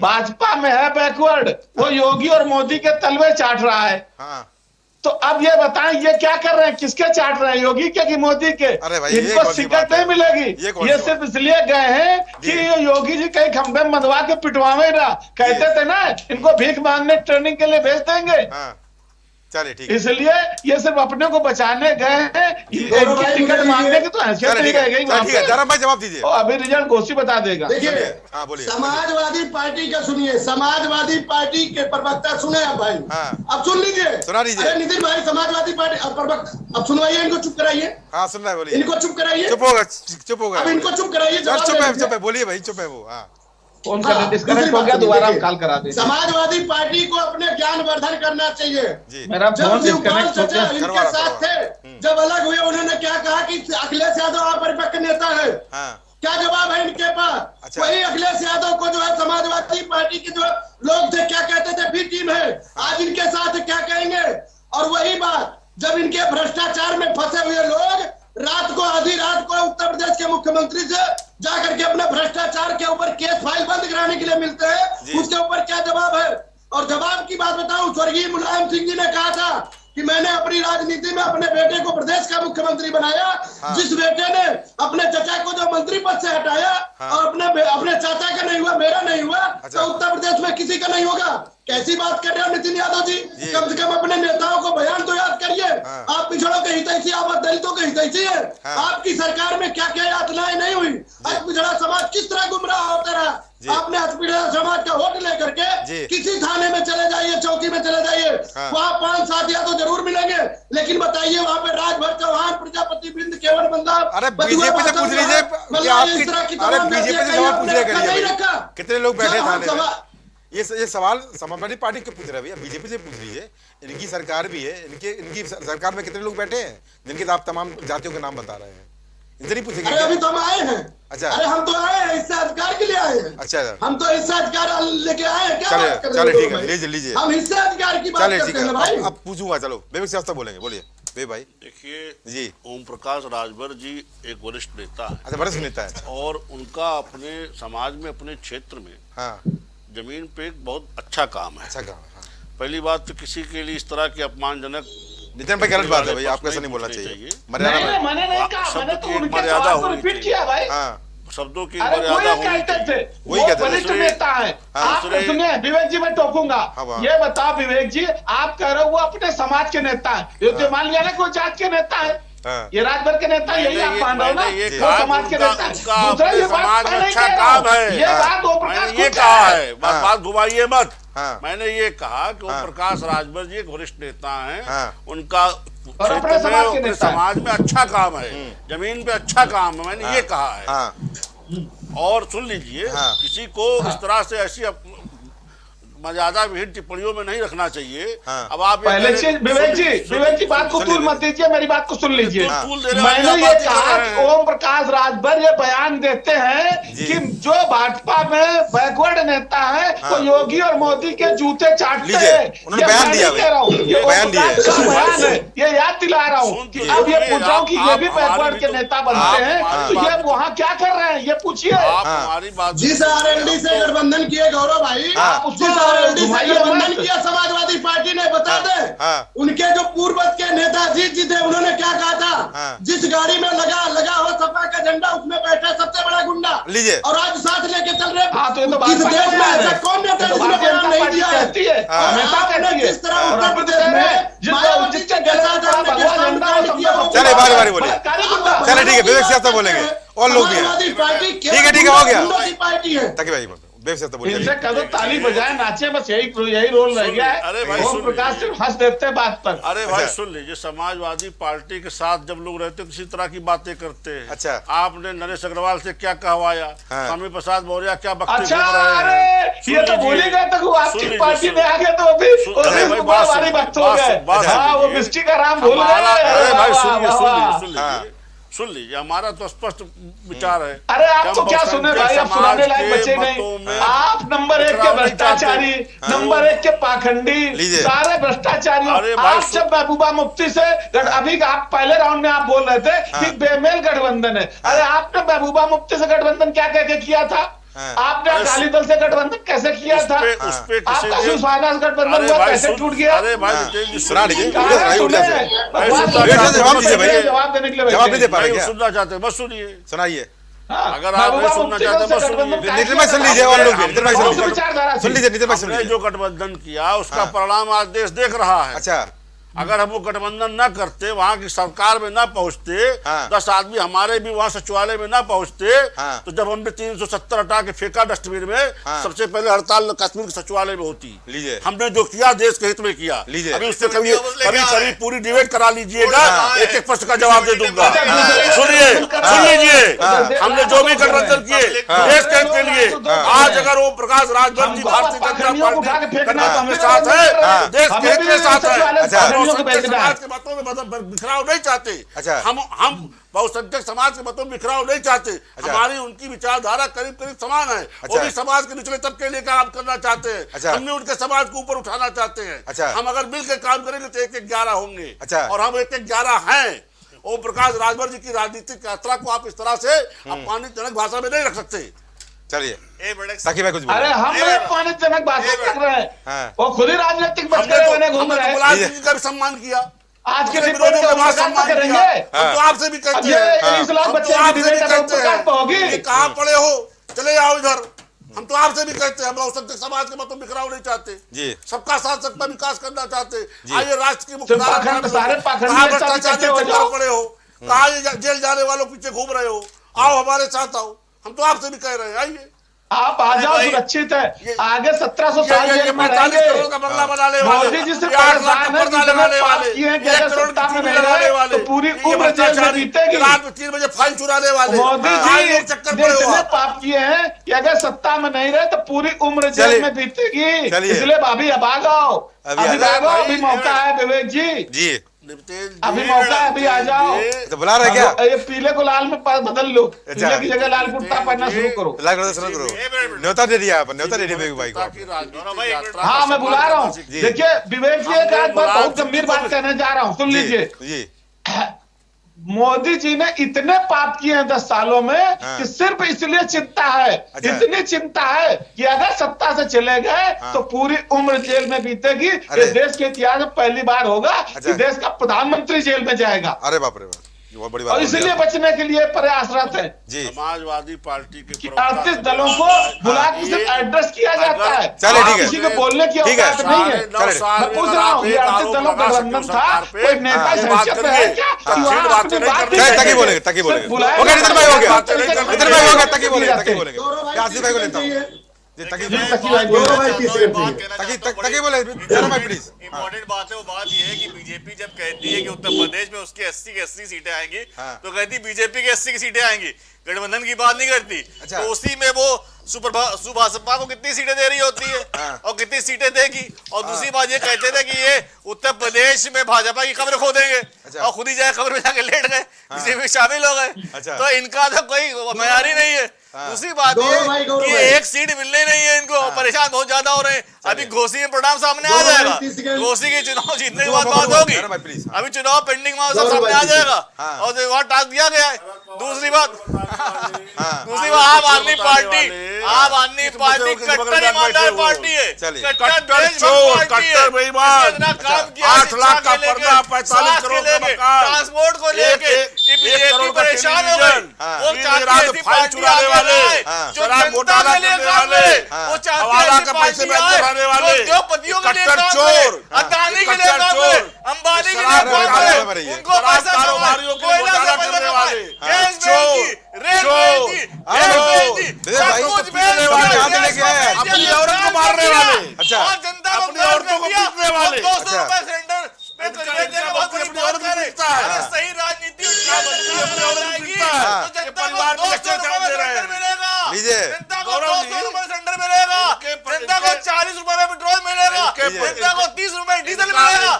भाजपा में है बैकवर्ड वो योगी और मोदी के तलवे चाट रहा है। हाँ। तो अब ये बताएं ये क्या कर रहे हैं, किसके चाट रहे हैं, योगी के कि मोदी के? इनको शिकत नहीं मिलेगी। ये सिर्फ इसलिए गए हैं कि योगी जी कहीं खंबे में बंधवा के पिटवावे ना, कहते थे ना इनको भीख मांगने ट्रेनिंग के लिए भेज देंगे। चलिए ठीक, इसलिए ये सिर्फ अपने को बचाने गए हैं। इनकी टिकट मांगने की तो हैसियत नहीं रह गई। जयराम भाई जवाब दीजिए। अभी रिजल्ट घोषित बता देगा। देखिए समाजवादी पार्टी का सुनिए, समाजवादी पार्टी के प्रवक्ता सुने आप भाई। अब सुन लीजिए, सुना लीजिए। नितिन भाई समाजवादी पार्टी प्रवक्ता, अब सुनवाइए, इनको चुप कराइए। हाँ सुन रहा है, बोलिए। इनको चुप कराइए। चुप होगा। अब इनको चुप कराइए। चुप है, बोलिए भाई, चुप है वो। हाँ डिस्कनेक्ट हो गया, दोबारा हम कॉल करा देंगे। समाजवादी पार्टी को अपने ज्ञान वर्धन करना चाहिए। मेरा फोन डिस्कनेक्ट हो गया। इनके साथ थे, जब अलग हुए उन्होंने क्या कहा कि अखिलेश यादव अपरिपक्व नेता है। क्या जवाब है इनके पास? वही अखिलेश यादव को जो है समाजवादी पार्टी के जो लोग थे क्या कहते थे, बी टीम है। आज इनके साथ क्या कहेंगे? और वही बात जब इनके भ्रष्टाचार में फंसे हुए लोग रात को, आधी रात को उत्तर प्रदेश के मुख्यमंत्री से जाकर के अपने भ्रष्टाचार के ऊपर केस फाइल बंद कराने के लिए मिलते हैं, उसके ऊपर क्या जवाब है? और जवाब की बात बताऊं, स्वर्गीय मुलायम सिंह जी ने कहा था कि मैंने अपनी राजनीति में अपने बेटे को प्रदेश का मुख्यमंत्री बनाया। जिस बेटे ने अपने चाचा को जो मंत्री पद से हटाया और अपने चाचा का नहीं हुआ, मेरा नहीं हुआ, तो उत्तर प्रदेश में किसी का नहीं होगा। कैसी बात कर रहे हो नितिन यादव जी? कम से कम अपने नेताओं को बयान तो याद करिए। आप पिछड़ों के हितैषी, आप दलितों के हितैषी है। आपकी सरकार में क्या क्या यातनाएं नहीं हुई? आज पिछड़ा समाज किस तरह गुमराह होता रहा? आपने पिछड़ा समाज का वोट लेकर के किसी थाने में चले जाइए, चौकी में चले जाइए, वहाँ 5-7 या तो जरूर मिलेंगे, लेकिन बताइए वहाँ पे राजभर चौहान, प्रजापति बिंद, केवल बंदा। अरे बीजेपी से पूछ लीजिए, अरे बीजेपी से सवाल पूछ रहे, कितने लोग बैठे थाने में? ये सवाल समाजवादी पार्टी क्यों पूछ रहे हैं भैया? बीजेपी से पूछ लीजिए, इनकी सरकार भी है। इनकी सरकार में कितने लोग बैठे हैं जिनके आप तमाम जातियों के नाम बता रहे हैं? इनसे नहीं पूछेंगे? अरे अभी तो हम आए हैं। अच्छा, अरे हम तो आए हैं, इससे अधिकार के लिए आए हैं। अच्छा, हम तो इससे अधिकार लेके आए हैं। क्या चले ठीक है, लीजिए हम इससे अधिकार की बात करते हैं भाई। अब पूछूंगा, चलो विवेक श्रीवास्तव बोलेंगे, बोलिए भाई। देखिए जी, ओम प्रकाश राजभर जी एक वरिष्ठ नेता है। अच्छा, वरिष्ठ नेता है और उनका अपने समाज में, अपने क्षेत्र में जमीन पे एक बहुत अच्छा काम है। अच्छा काम है। पहली बात तो किसी के लिए इस तरह की अपमानजनक, नितिन भाई गलत बात है भाई, आपको ऐसा नहीं बोलना चाहिए। मर्यादा मैंने नहीं कहा, मैंने तो उनके सवाल को रिपीट किया भाई। शब्दों की मर्यादा होनी चाहिए। वही वरिष्ठ नेता है। आप सुनिए विवेक जी, मैं टोकूंगा। ये बताओ विवेक जी, आप कह रहे हो वो अपने समाज के नेता है, ये तो मान लिया ना कोई जात के नेता है। ये राजभर के नेता यही आप मान रहे हो ना, वो समाज के नेता। दूसरा ये बात अच्छा काम है, ये बात ओम प्रकाश ये कहा है, बात घुमाइए मत। मैंने ये कहा कि ओम प्रकाश राजभर जी एक वरिष्ठ नेता हैं, उनका क्षेत्र में समाज में अच्छा काम है, जमीन पे अच्छा काम है, मैंने ये कहा है। और सुन लीजिए, किसी को इस तरह से ऐसी मर्यादा विहीन टिप्पणियों में नहीं रखना चाहिए। अब आप पहले विवेक जी बात को तूल मत दीजिए, मेरी बात को सुन लीजिए। मैंने ये कहा कि ओम प्रकाश राजभर ये बयान देते हैं कि जो भाजपा में बैकवर्ड नेता है वो योगी और मोदी के जूते चाटते हैं। उन्होंने बयान दिया, बयान है, ये याद दिला रहा हूँ। अब ये पूछ रहा हूँ कि ये भी बैकवर्ड के नेता बनते हैं, तो ये वहाँ क्या कर रहे हैं, ये पूछिए। हमारी बात जिस आरएलडी से गठबंधन किए गौरव भाई, गठबंधन किया समाजवादी पार्टी ने, बता दे उनके जो पूर्वज के नेता अजीत जी थे, उन्होंने क्या कहा था, जिस गाड़ी में लगा हो सपा का झंडा उसमें बैठा सबसे बड़ा गुंडा, लीजिए, और आज साथ लेके चल रहे। तो इस देश में ऐसा कौन नेता है जिसने बयान नहीं दिया है? किस तरह उत्तर प्रदेश में मायावती के साथ चले बारी बोलिए, चले ठीक है, विवेक सियासत बोलेंगे और लोग भी हैं, ठीक है हो गया, पार्टी है। ताकि भाई इनसे कदो ताली बजाए नाचे, बस यही रोल रह गया है। अरे भाई ओम प्रकाश सिर्फ हंस देते हैं बात पर। अरे भाई सुन लीजिए, समाजवादी पार्टी के साथ जब लोग रहते हैं किसी तरह की बातें करते हैं। अच्छा, आपने नरेश अग्रवाल से क्या कहवाया, स्वामी प्रसाद मौर्य क्या बकते अच्छा, अरे ये तो भूल ही गए तो आपकी पार्टी में आ गए तो अभी बात हो गए, वो मिस्टी का राम भूल गए। सुन लीजिए, हमारा तो स्पष्ट विचार है। अरे आप तो क्या सुने भाई, आप सुनाने लायक बचे नहीं। आप नंबर 1 के भ्रष्टाचारी, नंबर 1 के पाखंडी, सारे भ्रष्टाचारी। आप जब महबूबा मुफ्ती से अभी आप पहले राउंड में आप बोल रहे थे कि बेमेल गठबंधन है। अरे आपने महबूबा मुफ्ती से गठबंधन क्या कह के किया था? आपने अकाली दल से गठबंधन कैसे किया था? आपका शिवसेना से गठबंधन हुआ, कैसे टूट गया? अरे भाई सुना लीजिए, जवाब देने के लिए जवाब नहीं दे पा रहे, सुनना चाहते हैं, बस सुनिए, सुनाइए। अगर आप नहीं सुनना चाहते हैं, बस सुनिए, नितिन भाई सुन लीजिए, और लोग सुन लीजिए, नितिन भाई सुन लीजिए। जो गठबंधन किया उसका परिणाम आज देश देख रहा है। अच्छा, अगर हम वो गठबंधन न करते, वहाँ की सरकार में न पहुँचते, 10 आदमी हमारे भी वहाँ सचिवालय में न पहुँचते, तो जब हमने 370 हटा के फेंका डस्टबिन में, सबसे पहले हड़ताल कश्मीर के सचिवालय में होती। लीजिए, हमने जो किया देश के हित में किया। लीजिए, अभी उससे कभी पूरी डिबेट करा लीजिएगा, एक प्रश्न का जवाब दे दूंगा। सुनिए, सुन लीजिए, हमने जो भी गठबंधन किए देश के हित के लिए, आज अगर ओम प्रकाश राजभर जी भारतीय जनता पार्टी के साथ है, देश के हित के साथ है, समाज के मतों में बिखराव नहीं चाहते। अच्छा, हम बहुसंख्यक समाज के मतों में बिखराव नहीं चाहते। अच्छा, हमारी उनकी विचारधारा करीब समान है। अच्छा, वो भी समाज के निचले तबके के लिए काम करना चाहते हैं। अच्छा, हम भी उनके समाज को ऊपर उठाना चाहते हैं। अच्छा, हम अगर मिलकर काम करेंगे तो 1-11 होंगे। अच्छा, और हम 1-11 हैं। ओम प्रकाश राजभर जी की राजनीतिक यात्रा को आप इस तरह से अपमानजनक भाषा में नहीं रख सकते। चलिए, ताकि मैं कुछ बोलूं। अरे हम अपमानजनक भाषा कर रहे हैं, वो खुद ही राजनीतिक बचकर घूम रहे हैं। का भी सम्मान किया, आज के विरोधियों का सम्मान करेंगे। हम तो आपसे भी कहते हैं, कहाँ पड़े हो, चले आओ इधर। हम तो आपसे भी कहते हैं, हम बहुसंख्यक समाज के मतों में बिखराव नहीं चाहते जी, सबका साथ सबका विकास करना चाहते हैं। आइए राष्ट्र की मुख्यधारा पड़े हो, कहाँ जेल जाने वालों पीछे घूम रहे हो, आओ हमारे साथ आओ। हम तो आपसे भी कह रहे हैं, आइए आप आ जाओ, सुरक्षित है। आगे 1700 साल जेल में रहेंगे। का बंगला बनाने वाले, मोदी जी से परेशान है, डालने वाले, तो पूरी उम्र जेल में बीतेगी। रात में 3 बजे फाइल चुराने वाले मोदी जी इतने पाप किए हैं कि अगर सत्ता में नहीं रहे तो पूरी उम्र जेल में बीतेगी। इसलिए भाभी अब आ जाओ, अभी मौका है विवेक जी, अभी मौका है, अभी आ जाओ। तो बुला रहे क्या? ये पीले को लाल में बदल लो, पीले की जगह लाल कुर्ता पहनना शुरू करो। न्योता दे दिया, न्योता दे दिया भाई को। हाँ, मैं बुला रहा हूँ। देखिए विवेक जी, एक बात बहुत गंभीर बात कहने जा रहा हूँ, सुन लीजिए। मोदी जी ने इतने पाप किए हैं 10 सालों में कि सिर्फ इसलिए चिंता है, इतनी चिंता है कि अगर सत्ता से चले गए तो पूरी उम्र जेल में बीतेगी। ये देश के इतिहास में पहली बार होगा कि देश का प्रधानमंत्री जेल में जाएगा। अरे बाप रे बाप, बहुत बड़ी बात। और इसलिए बचने के लिए प्रयासरत है जी। समाजवादी पार्टी के 38 दलों को बुला के सिर्फ एड्रेस किया जाता है। चले ठीक है, किसी को बोलने की औकात नहीं है। मैं पूछ रहा हूँ 38 दलों का गठबंधन था, कोई नेता हैसियत में है क्या? तकी बोलेंगे, तकी बोलेंगे। ओके नितिन भाई हो गया, नितिन भाई हो गया, तकी बोलेंगे, तकी बोलेंगे। आसिफ भाई को लेता हूँ जी, तकी बोले जरा भाई प्लीज। इम्पोर्टेंट बात है, वो बात ये है कि बीजेपी जब कहती है कि उत्तर प्रदेश में उसकी 80 की 80 सीटें आएंगी, तो कहती बीजेपी की 80 की सीटें आएंगी, गठबंधन की बात नहीं करती। तो उसी में वो सुभाषपा को कितनी सीटें दे रही होती है और कितनी सीटें देगी। और दूसरी बात ये कहते थे कि ये उत्तर प्रदेश में भाजपा की कब्र खो देंगे और खुद ही जाए कब्र में जाके लेट गए, इसी में शामिल हो गए। तो इनका तो कोई मयार ही नहीं है। दूसरी बात ये कि एक सीट मिलने नहीं है इनको, परेशान बहुत ज्यादा हो रहे हैं। अभी घोसी में परिणाम सामने आ जाएगा, घोसी के चुनाव जीतने के बाद बात होगी। अभी चुनाव पेंडिंग में सब सामने आ जाएगा और वहाँ टास्क दिया गया है। दूसरी बात आम आदमी पार्टी कट्टर ईमानदार पार्टी है, कट्टर बेईमान, 8 लाख का पर्दा, 45 करोड़ का मकान, ट्रांसपोर्ट को लेके बीजेपी परेशान हो गई। वो चाहती फाइल चुराने वाले, शराब घोटाला करने वाले, हवाला का पैसे बनाने वाले, कट्टर चोर, अदानी के लिए अंबानी के लिए उनको पैसा कारोबारियों को घोटाला करने वाले, अपनी औरत को मारने वाले, अपनी औरतों को पीटने वाले, सही राजनीति परिवार में जनता को 200 रुपए सिलेंडर मिलेगा, जनता को 40 रुपए में पेट्रोल मिलेगा, जनता को 30 रुपए डीजल मिलेगा।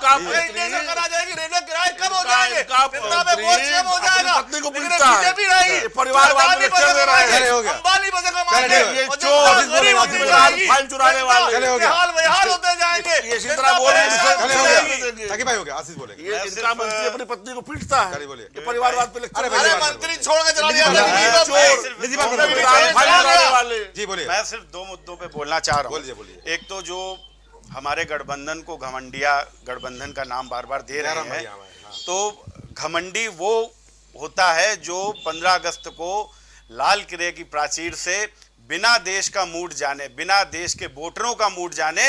करा जाएगी, रेलवे किराए कम हो जाएंगे, जनता में बोझ कम हो जाएगा। बीजेपी रही परिवारवाद में चल रहा है, अंबानी पैसे कमाएंगे, फाइल चुराने वाले हाल होते जाएंगे। इसी तरह आशीष बोलेंगे, इनका मंत्री अपनी पत्नी को पीटता है, परिवारवाद पे मंत्री छोड़ के चला गया। जी बोलिए। मैं सिर्फ 2 मुद्दों पे बोलना चाह रहा हूँ। एक तो जो हमारे गठबंधन को घमंडिया गठबंधन का नाम बार बार दे रहे हैं, तो घमंडी वो होता है जो 15 अगस्त को लाल किले की प्राचीर से बिना देश का मूड जाने, बिना देश के वोटरों का मूड जाने,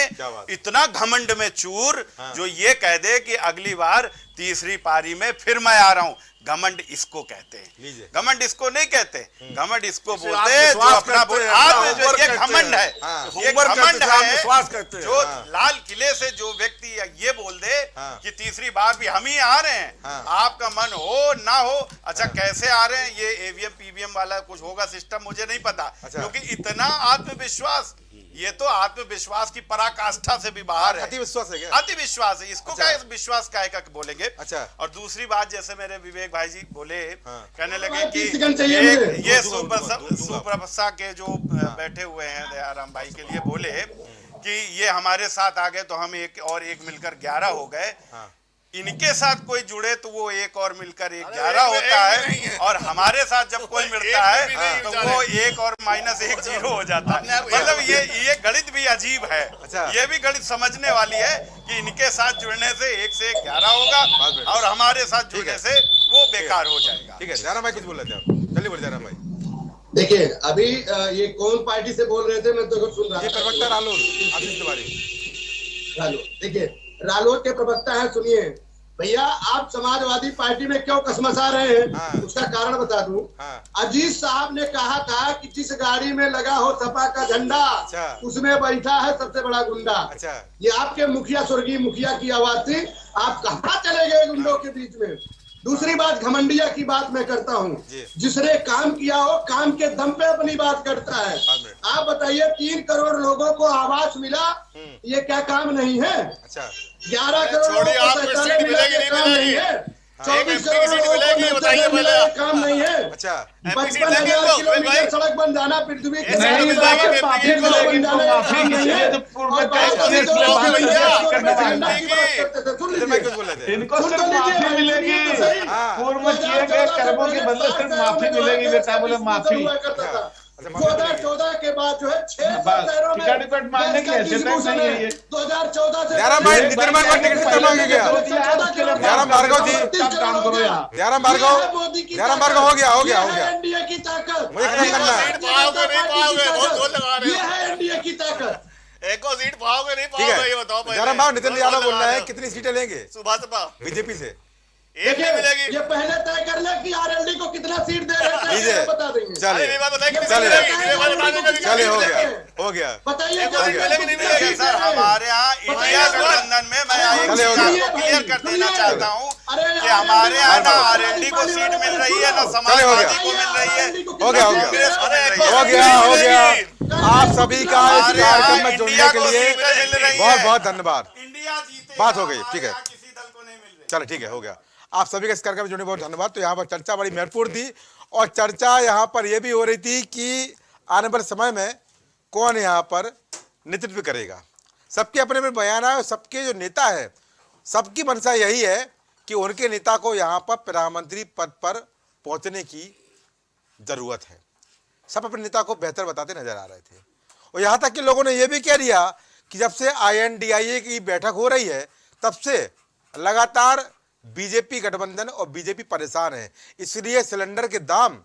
इतना घमंड में चूर जो ये कह दे कि अगली बार तीसरी पारी में फिर मैं आ रहा हूं। घमंड इसको कहते हैं, घमंड इसको नहीं कहते, घमंड इसको बोलते हैं जो अपना ये घमंड है, ये घमंड है। जो लाल किले से जो व्यक्ति ये बोल दे कि तीसरी बार भी हम ही आ रहे हैं, आपका मन हो ना हो, अच्छा कैसे आ रहे हैं, ये ईवीएम पीवीएम वाला कुछ होगा सिस्टम, मुझे नहीं पता, क्योंकि इतना आत्मविश्वास, ये तो आत्मविश्वास की पराकाष्ठा से भी बाहर है। अति विश्वास है क्या? अति विश्वास है, इसको क्या विश्वास का बोलेंगे। अच्छा। और दूसरी बात, जैसे मेरे विवेक भाई जी बोले, कहने लगे कि ये सुप्रभा के जो बैठे हुए हैं दयाराम भाई के लिए बोले कि ये हमारे साथ आ गए तो हम एक मिलकर 11 हो गए। इनके साथ कोई जुड़े तो वो एक और मिलकर 11 होता है, और हमारे साथ जब कोई मिलता है तो वो 1 और -1 0 हो जाता है। मतलब ये गणित भी अजीब है। ये भी गणित समझने वाली है कि इनके साथ जुड़ने से 1 से 11 होगा और हमारे साथ जुड़ने से वो बेकार हो जाएगा। ठीक है, जयराम भाई कुछ बोल रहे थे आप, जल्दी बोल जयराम भाई। देखिए अभी ये कौन पार्टी से बोल रहे थे, मैं तो सुन रहा था। ये प्रवक्ता रालोद आशीष तिवारी। देखिए रालोद के प्रवक्ता है, सुनिए भैया, आप समाजवादी पार्टी में क्यों कसमसा रहे हैं, उसका कारण बता दूं। अजीत साहब ने कहा था कि जिस गाड़ी में लगा हो सपा का झंडा, उसमें बैठा है सबसे बड़ा गुंडा। ये आपके मुखिया, स्वर्गीय मुखिया की आवाज थी। आप कहाँ चले गए गुंडों के बीच में? दूसरी बात, घमंडिया की बात मैं करता हूँ, जिसने काम किया हो काम के दम पे अपनी बात करता है। आप बताइए 3 करोड़ लोगों को आवास मिला, ये क्या काम नहीं है? 11 करोड़ लोगों को शौचालय मिला, ये काम नहीं है? 24 करोड़ लोगों को मिला, ये काम नहीं है? 55,000 किलोमीटर सड़क बन जाना पृथ्वी की इनको सिर्फ माफी मिलेगी, पूर्व किए गए कर्मों के बदले सिर्फ माफी मिलेगी। बेटा बोले माफी, 2014 के बाद जो है 600 शहरों में टिकट मांगने के लिए 2014 से जयराम भाई टिकट मांगे गया। जयराम भार्गव जी, जयराम भार्गव हो गया एनडीए की ताकत, मुझे खत्म करना है। ये है एनडीए की ताकत। एक और सीट पाओगे नहीं ठीक पाओगे, ये है बताओ। जयराम भाई, नितिन यादव बोल रहा है कितनी सीटें लेंगे सुभाषपा बीजेपी से? एक नहीं मिलेगी। ये पहले तय कर ले कि आरएलडी को कितना सीट दे रहे हैं, बता देंगे। चलिए हो गया बताइए सर, हमारे यहाँ इंडिया गठबंधन में मैं एक चीज आपको क्लियर कर देना चाहता हूँ कि हमारे यहाँ ना आरएलडी को सीट मिल रही है, ना समाजवादी को मिल रही है, हो गया। आप सभी का इस कार्यक्रम में जुड़ने के लिए बहुत बहुत धन्यवाद। इंडिया जीते, बात हो गई, ठीक है, किसी दल को नहीं मिल रही। चलो ठीक है, हो गया। आप सभी का इस कार्यक्रम में जुड़ने बहुत धन्यवाद। तो यहाँ पर चर्चा बड़ी महत्वपूर्ण थी और चर्चा यहाँ पर यह भी हो रही थी कि आने वाले समय में कौन यहाँ पर नेतृत्व करेगा। सबके अपने में बयान है, सबके जो नेता है सबकी मंशा यही है कि उनके नेता को यहाँ पर प्रधानमंत्री पद पर पहुँचने की ज़रूरत है। सब अपने नेता को बेहतर बताते नजर आ रहे थे और यहाँ तक कि लोगों ने यह भी कह दिया कि जब से INDIA की बैठक हो रही है तब से लगातार बीजेपी गठबंधन और बीजेपी परेशान है, इसलिए सिलेंडर के दाम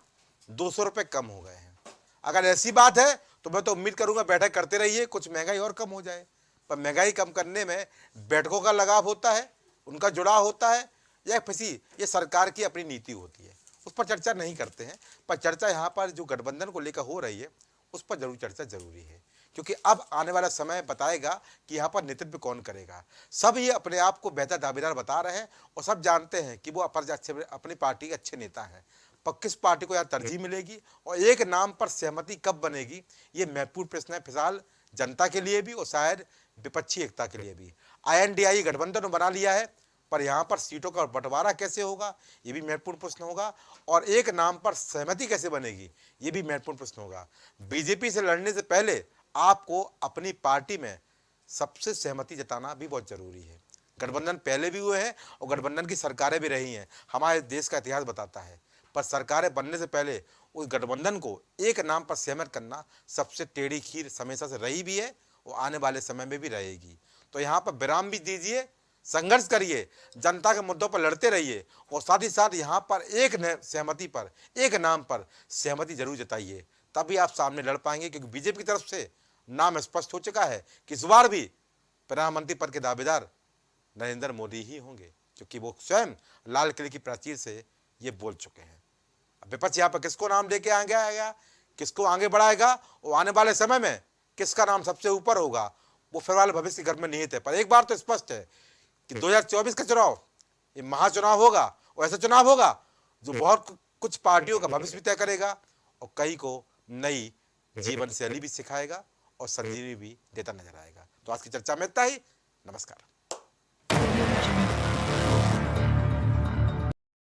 200 रुपये कम हो गए हैं। अगर ऐसी बात है तो मैं तो उम्मीद करूंगा बैठक करते रहिए, कुछ महंगाई और कम हो जाए। पर महंगाई कम करने में बैठकों का लगाव होता है, उनका जुड़ाव होता है, या किसी ये सरकार की अपनी नीति होती है, उस पर चर्चा नहीं करते हैं। पर चर्चा यहाँ पर जो गठबंधन को लेकर हो रही है उस पर जरूर चर्चा जरूरी है, क्योंकि अब आने वाला समय बताएगा कि यहाँ पर नेतृत्व कौन करेगा। सब ये अपने आप को बेहतर दावेदार बता रहे हैं और सब जानते हैं कि वो अपनी पार्टी के अच्छे नेता हैं, पर किस पार्टी को यहाँ तरजीह मिलेगी और एक नाम पर सहमति कब बनेगी, ये महत्वपूर्ण प्रश्न है फिलहाल जनता के लिए भी और शायद विपक्षी एकता के लिए भी। INDIA गठबंधन बना लिया है, पर यहाँ पर सीटों का बंटवारा कैसे होगा ये भी महत्वपूर्ण प्रश्न होगा और एक नाम पर सहमति कैसे बनेगी ये भी महत्वपूर्ण प्रश्न होगा। बीजेपी से लड़ने से पहले आपको अपनी पार्टी में सबसे सहमति जताना भी बहुत जरूरी है। गठबंधन पहले भी हुए हैं और गठबंधन की सरकारें भी रही हैं, हमारे देश का इतिहास बताता है। पर सरकारें बनने से पहले उस गठबंधन को एक नाम पर सहमत करना सबसे टेढ़ी खीर हमेशा से रही भी है और आने वाले समय में भी रहेगी। तो यहाँ पर विराम भी दीजिए, संघर्ष करिए, जनता के मुद्दों पर लड़ते रहिए और साथ ही साथ यहाँ पर एक सहमति पर, एक नाम पर सहमति जरूर जताइए, तभी आप सामने लड़ पाएंगे। क्योंकि बीजेपी की तरफ से नाम स्पष्ट हो चुका है कि इस बार भी प्रधानमंत्री पद के दावेदार नरेंद्र मोदी ही होंगे, क्योंकि वो स्वयं लाल किले की प्राचीर से ये बोल चुके हैं। अब विपक्ष यहाँ पर किसको नाम लेके आगे आएगा, किसको आगे बढ़ाएगा और आने वाले समय में किसका नाम सबसे ऊपर होगा, वो फिर वाले भविष्य घर में निहित है। पर एक बार तो स्पष्ट है कि 2024 का चुनाव ये महाचुनाव होगा और ऐसा चुनाव होगा जो बहुत कुछ पार्टियों का भविष्य भी तय करेगा और कई को नई जीवन शैली भी सिखाएगा और संजीवनी भी देता नजर आएगा। तो आज की चर्चा में इतना ही। नमस्कार।